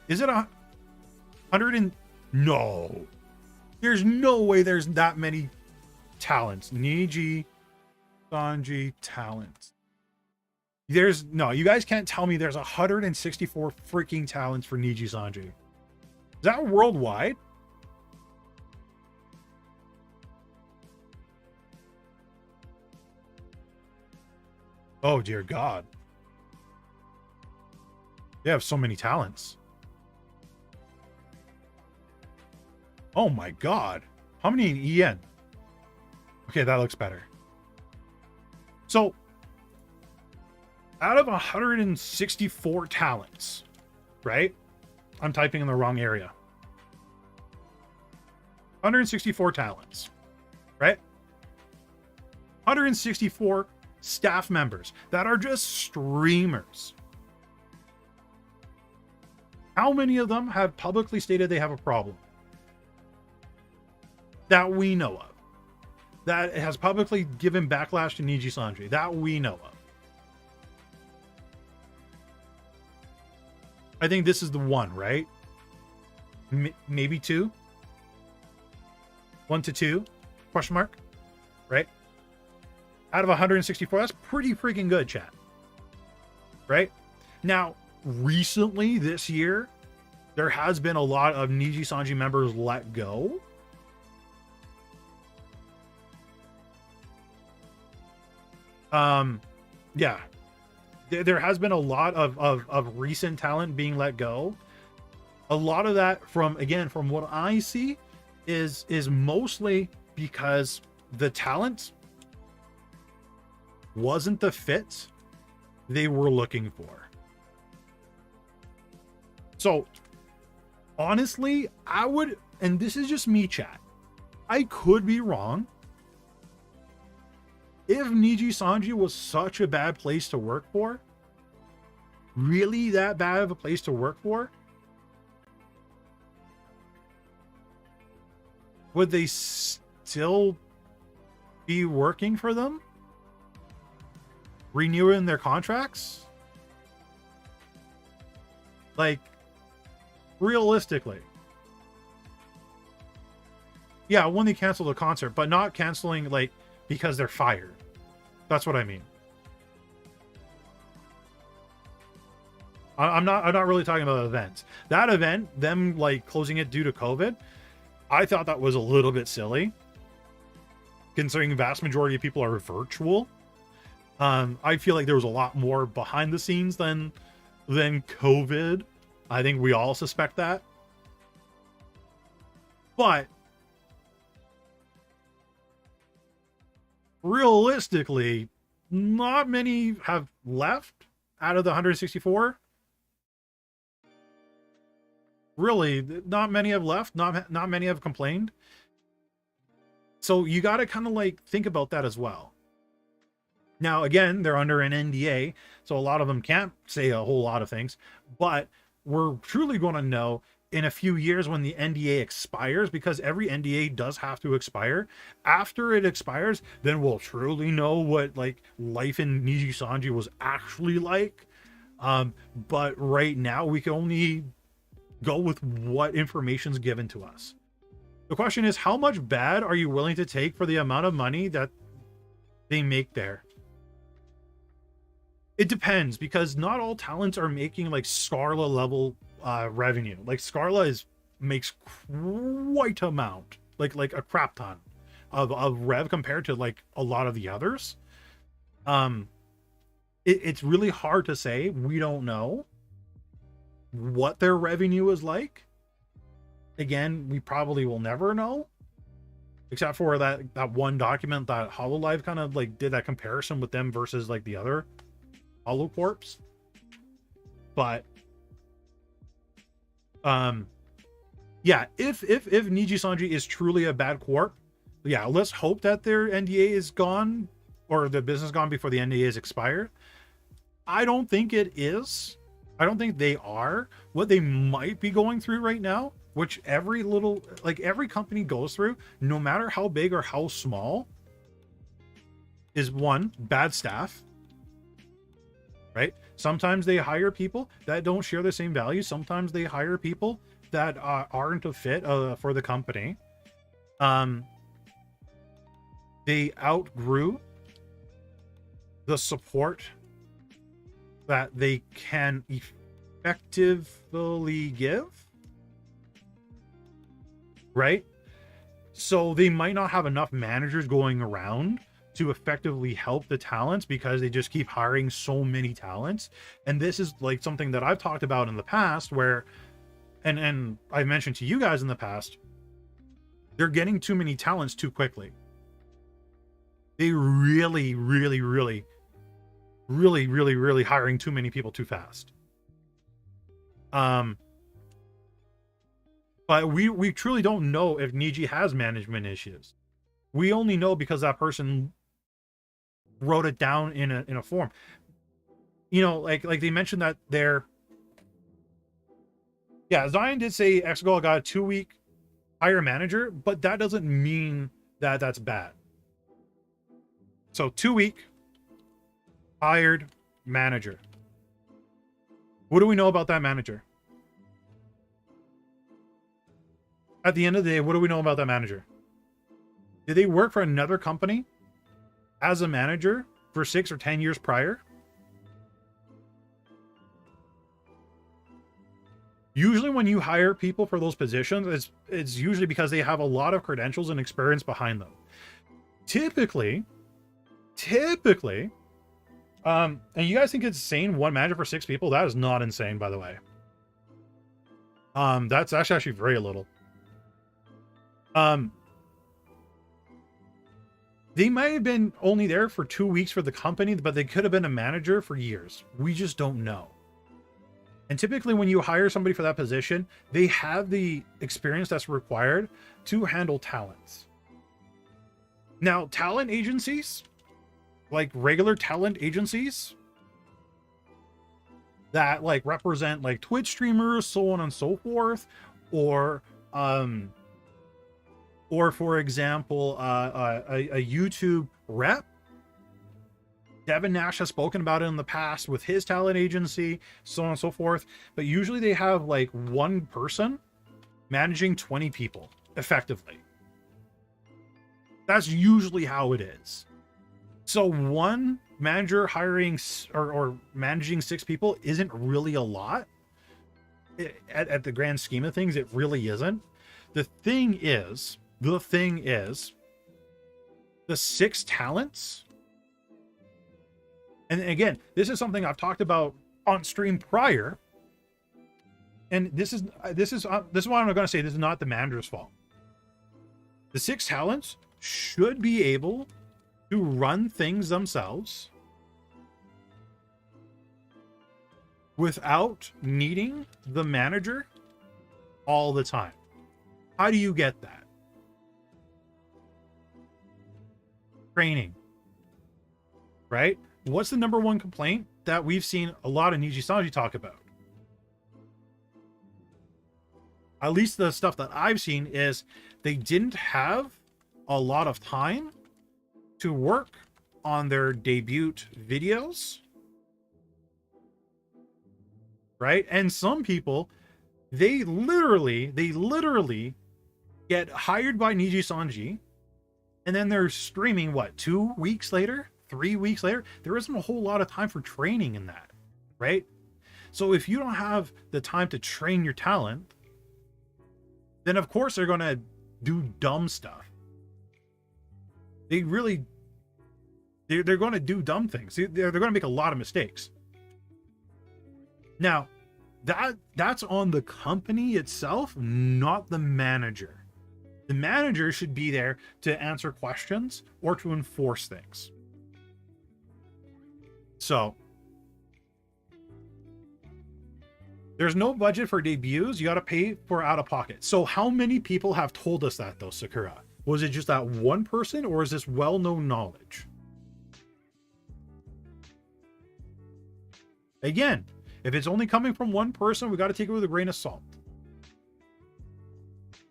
Is it 100 and... No. There's no way there's that many talents. Niji Sanji talents. There's no, you guys can't tell me there's 164 freaking talents for Niji Sanji. Is that worldwide? Oh dear God. They have so many talents. Oh my God. How many in EN? Okay, that looks better. So, out of 164 talents, right? I'm typing in the wrong area. 164 talents, right? 164 staff members that are just streamers. How many of them have publicly stated they have a problem? That we know of. That has publicly given backlash to Niji Sanji. That we know of. I think this is the one, right? Maybe two? 1 to 2? Question mark? Right? Out of 164, that's pretty freaking good, chat. Right? Now, recently, this year, there has been a lot of Niji Sanji members let go. Yeah. There has been a lot of recent talent being let go. A lot of that from what I see is mostly because the talent wasn't the fit they were looking for. So honestly, I would, and this is just me, chat, I could be wrong. If Niji Sanji was such a bad place to work for, really that bad of a place to work for, would they still be working for them? Renewing their contracts? Like, realistically. Yeah, when they cancel the concert, but not canceling, like, because they're fired. That's what I mean. I'm not really talking about events. That event, them like closing it due to COVID, I thought that was a little bit silly, considering the vast majority of people are virtual. I feel like there was a lot more behind the scenes than COVID. I think we all suspect that. But realistically, not many have left out of the 164. Really, not many have left. Not many have complained. So you got to kind of like think about that as well. Now, again, they're under an NDA, so a lot of them can't say a whole lot of things, but we're truly going to know in a few years when the NDA expires, because every NDA does have to expire. After it expires, then we'll truly know what like life in Niji Sanji was actually like. But right now we can only go with what information's given to us. The question is, how much bad are you willing to take for the amount of money that they make there? It depends, because not all talents are making like Scarla level revenue. Like Scarla makes quite amount, like a crap ton of rev compared to like a lot of the others. It's really hard to say. We don't know what their revenue is like. Again, we probably will never know, except for that one document that HoloLive kind of like did that comparison with them versus like the other HoloCorps. But yeah, if Niji Sanji is truly a bad corp, yeah, let's hope that their NDA is gone, or the business gone before the NDA is expired. I don't think it is. I don't think they are. What they might be going through right now, which every company goes through, no matter how big or how small, is one, bad staff. Right? Sometimes they hire people that don't share the same values. Sometimes they hire people that aren't a fit for the company. they outgrew the support that they can effectively give, right? So they might not have enough managers going around to effectively help the talents because they just keep hiring so many talents. And this is like something that I've talked about in the past where, and I've mentioned to you guys in the past, they're getting too many talents too quickly. They really hiring too many people too fast. But we truly don't know if Niji has management issues. We only know because that person wrote it down in a form. You know, like they mentioned that Zion did say Exegol got a 2-week hire manager, but that doesn't mean that that's bad. So 2-week hired manager. What do we know about that manager? At the end of the day, what do we know about that manager? Did they work for another company as a manager for 6 or 10 years prior? Usually when you hire people for those positions, it's usually because they have a lot of credentials and experience behind them. Typically, and you guys think it's insane, one manager for 6 people? That is not insane, by the way. That's actually very little. They might have been only there for 2 weeks for the company, but they could have been a manager for years. We just don't know. And typically when you hire somebody for that position, they have the experience that's required to handle talents. Now, talent agencies, like regular talent agencies that like represent like Twitch streamers, so on and so forth, or for example, a YouTube rep. Devin Nash has spoken about it in the past with his talent agency, so on and so forth. But usually they have like one person managing 20 people effectively. That's usually how it is. So one manager hiring or managing 6 people isn't really a lot. At the grand scheme of things, it really isn't. The thing is, the 6 talents. And again, this is something I've talked about on stream prior. And this is what I'm going to say. This is not the manager's fault. The 6 talents should be able to run things themselves without needing the manager all the time. How do you get that? Training, right? What's the number one complaint that we've seen a lot of Niji Sanji talk about? At least the stuff that I've seen is they didn't have a lot of time to work on their debut videos, right? And some people, they literally get hired by Niji Sanji, and then they're streaming, what, 2 weeks later? 3 weeks later? There isn't a whole lot of time for training in that, right? So if you don't have the time to train your talent, then of course they're going to do dumb stuff. They're going to do dumb things. They're going to make a lot of mistakes. Now, that's on the company itself, not the manager. The manager should be there to answer questions or to enforce things. So, there's no budget for debuts. You got to pay for out of pocket. So how many people have told us that though, Sakura? Was it just that one person, or is this well-known knowledge? Again, if it's only coming from one person, we got to take it with a grain of salt.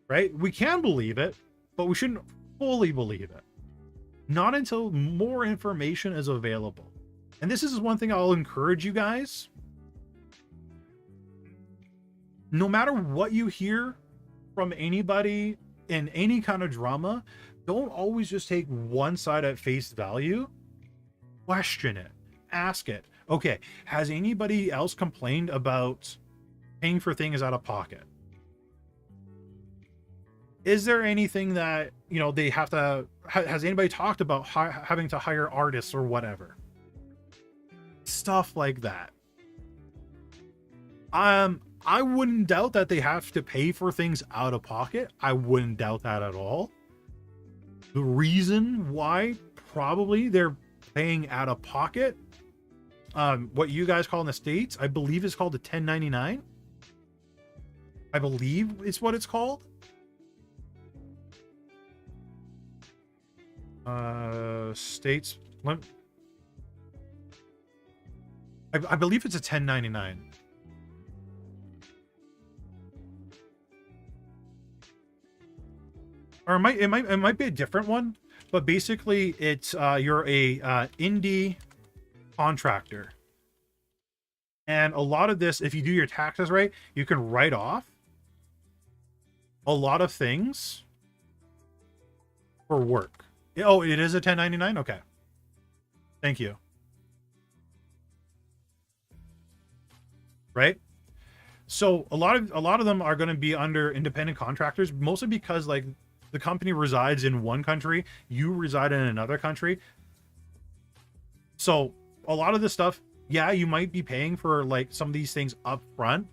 Right? We can believe it, but we shouldn't fully believe it. Not until more information is available. And this is one thing I'll encourage you guys. No matter what you hear from anybody in any kind of drama, don't always just take one side at face value. Question it, ask it. Okay, has anybody else complained about paying for things out of pocket? Is there anything that, you know, they have to, has anybody talked about having to hire artists or whatever? Stuff like that. I wouldn't doubt that they have to pay for things out of pocket. I wouldn't doubt that at all. The reason why probably they're paying out of pocket, what you guys call in the States, I believe is called a 1099. I believe it's what it's called. States. I believe it's a 1099. Or it might be a different one, but basically it's you're a indie contractor. And a lot of this, if you do your taxes right, you can write off a lot of things for work. Oh, it is a 1099? Okay. Thank you. Right? So a lot of them are going to be under independent contractors, mostly because like the company resides in one country, you reside in another country. So a lot of this stuff, yeah, you might be paying for like some of these things up front.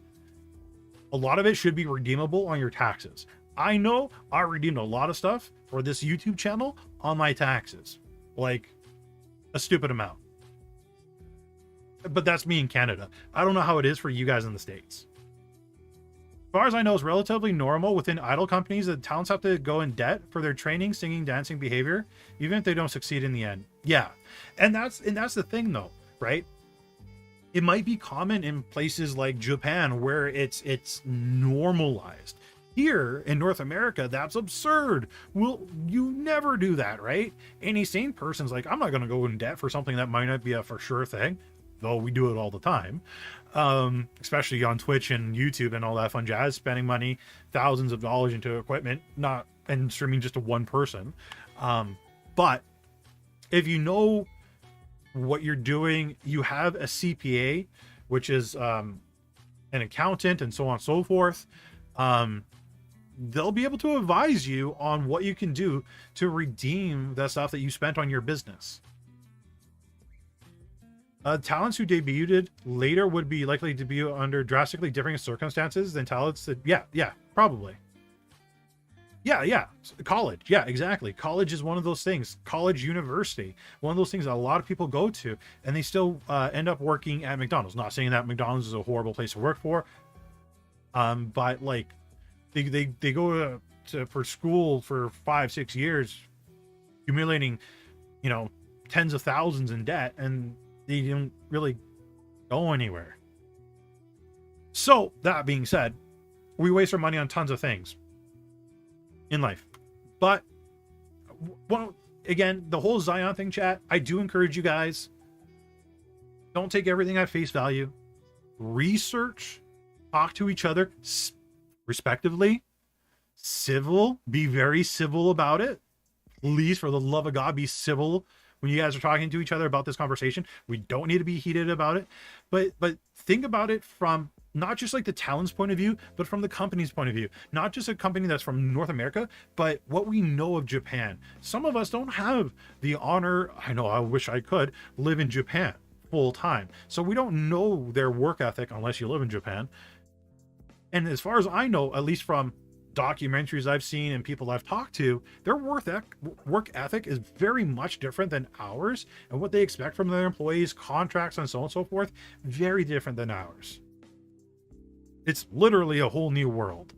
A lot of it should be redeemable on your taxes. I know I redeemed a lot of stuff for this YouTube channel on my taxes, like a stupid amount. But that's me in Canada. I don't know how it is for you guys in the States. As far as I know, it's relatively normal within idol companies that talents have to go in debt for their training, singing, dancing behavior, even if they don't succeed in the end. Yeah. And that's the thing though, right? It might be common in places like Japan where it's normalized. Here in North America, that's absurd. You never do that, right? Any sane person's like, I'm not going to go in debt for something that might not be a for sure thing, though we do it all the time, especially on Twitch and YouTube and all that fun jazz, spending money, thousands of dollars into equipment, not and streaming just to one person. But if you know what you're doing, you have a CPA, which is an accountant and so on and so forth. They'll be able to advise you on what you can do to redeem the stuff that you spent on your business. Talents who debuted later would be likely to debut under drastically different circumstances than talents that, yeah, probably. Yeah, college. Yeah, exactly. College is one of those things. College, university, one of those things that a lot of people go to, and they still end up working at McDonald's. Not saying that McDonald's is a horrible place to work for, but like they go for school for 5-6 years, accumulating, you know, tens of thousands in debt, and they didn't really go anywhere. So that being said, we waste our money on tons of things in life. But again, the whole Zion thing, chat, I do encourage you guys, don't take everything at face value. Research, talk to each other respectively, be very civil about it. Please, for the love of God, be civil when you guys are talking to each other about this conversation. We don't need to be heated about it, but think about it from not just like the talent's point of view, but from the company's point of view. Not just a company that's from North America, but what we know of Japan. Some of us don't have the honor, I know, I wish I could live in Japan full time, so we don't know their work ethic unless you live in Japan. And as far as I know, at least from documentaries I've seen and people I've talked to, their work ethic is very much different than ours, and what they expect from their employees, contracts, and so on and so forth, very different than ours. It's literally a whole new world.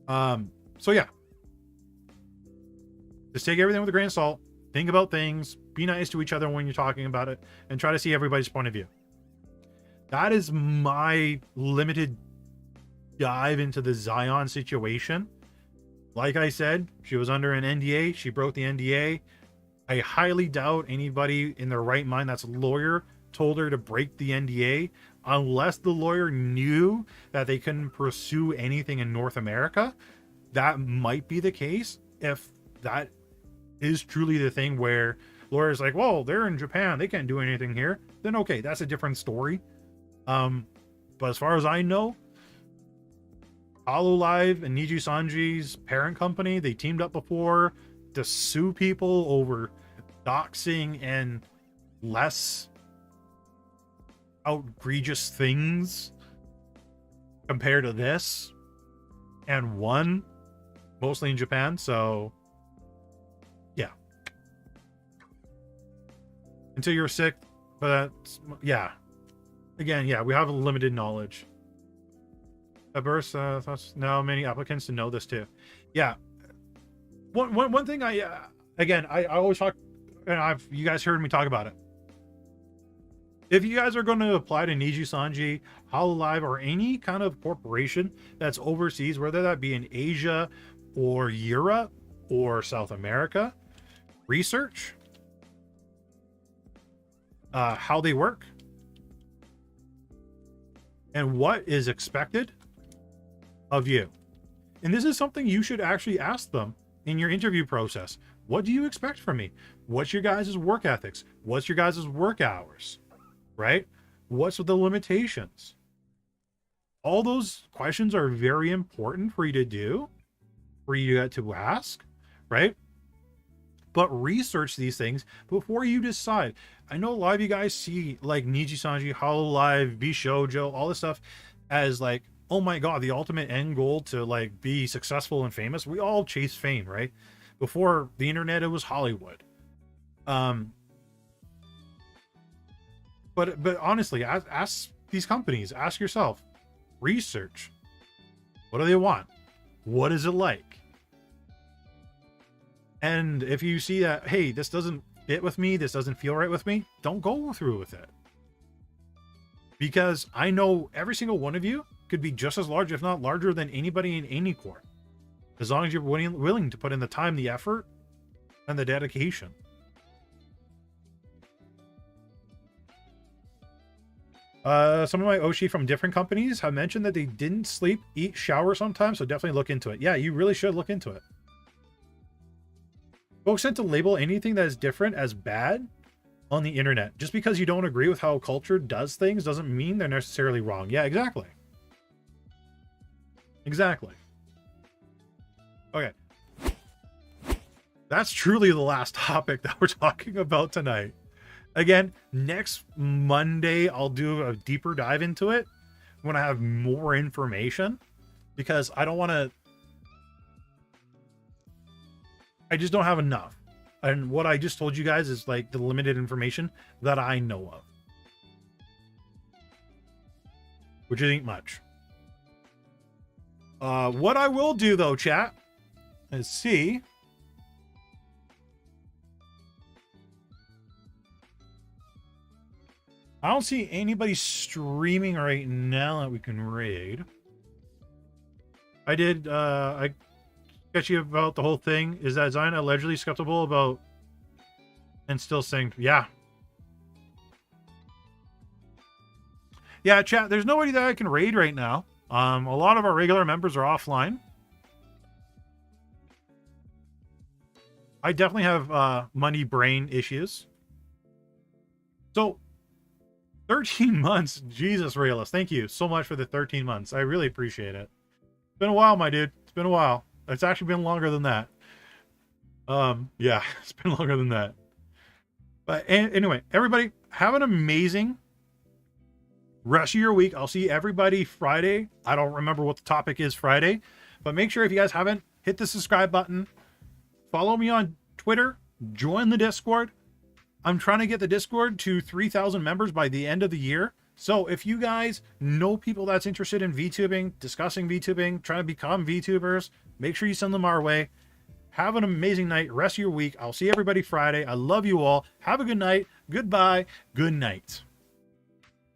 So yeah, just take everything with a grain of salt, think about things, be nice to each other when you're talking about it, and try to see everybody's point of view. That is my limited dive into the Zion situation. Like I said, she was under an NDA. She broke the NDA. I highly doubt anybody in their right mind that's a lawyer told her to break the NDA. unless the lawyer knew that they couldn't pursue anything in North America, that might be the case. If that is truly the thing where lawyers like, well, they're in Japan, they can't do anything here, then okay, that's a different story. But as far as I know, Hololive and Niji Sanji's parent company, they teamed up before to sue people over doxing and less outrageous things compared to this, and won, mostly in Japan. So yeah, until you're sick. But yeah, again, yeah, we have limited knowledge. At birth, thoughts now many applicants to know this too. Yeah, one thing I always talk, and you guys heard me talk about it. If you guys are going to apply to Niji Sanji, Hololive, or any kind of corporation that's overseas, whether that be in Asia or Europe or South America, research how they work and what is expected of you. And this is something you should actually ask them in your interview process. What do you expect from me? What's your guys' work ethics? What's your guys' work hours? Right? What's the limitations? All those questions are very important for you to do, for you to ask, right? But research these things before you decide. I know a lot of you guys see like Niji Sanji, Hololive, Bishoujo, all this stuff as like, oh my god, the ultimate end goal to like be successful and famous. We all chase fame, right? Before the internet, it was Hollywood. But honestly, ask these companies, ask yourself, research. What do they want? What is it like? And if you see that, hey, this doesn't fit with me, this doesn't feel right with me, don't go through with it. Because I know every single one of you could be just as large, if not larger, than anybody in any court. As long as you're willing to put in the time, the effort, and the dedication. Some of my Oshi from different companies have mentioned that they didn't sleep, eat, shower sometimes, so definitely look into it. Yeah, you really should look into it. Folks tend to label anything that is different as bad on the internet. Just because you don't agree with how culture does things doesn't mean they're necessarily wrong. Yeah, exactly. Exactly. Okay. That's truly the last topic that we're talking about tonight. Again, next Monday, I'll do a deeper dive into it when I have more information, because I don't want to... I just don't have enough. And what I just told you guys is like the limited information that I know of. Which ain't much. What I will do though, chat, is see... I don't see anybody streaming right now that we can raid. I did, I sketchy about the whole thing. Is that Zion allegedly skeptical about and still saying, yeah. Yeah, chat, there's nobody that I can raid right now. A lot of our regular members are offline. I definitely have money brain issues. So 13 months. Jesus, Realist. Thank you so much for the 13 months. I really appreciate it. It's been a while, my dude. It's been a while. It's actually been longer than that. Yeah, it's been longer than that. But anyway, everybody, have an amazing rest of your week. I'll see everybody Friday. I don't remember what the topic is Friday, but make sure if you guys haven't, hit the subscribe button. Follow me on Twitter. Join the Discord. I'm trying to get the Discord to 3,000 members by the end of the year. So if you guys know people that's interested in VTubing, discussing VTubing, trying to become VTubers, make sure you send them our way. Have an amazing night. Rest of your week. I'll see everybody Friday. I love you all. Have a good night. Goodbye. Good night.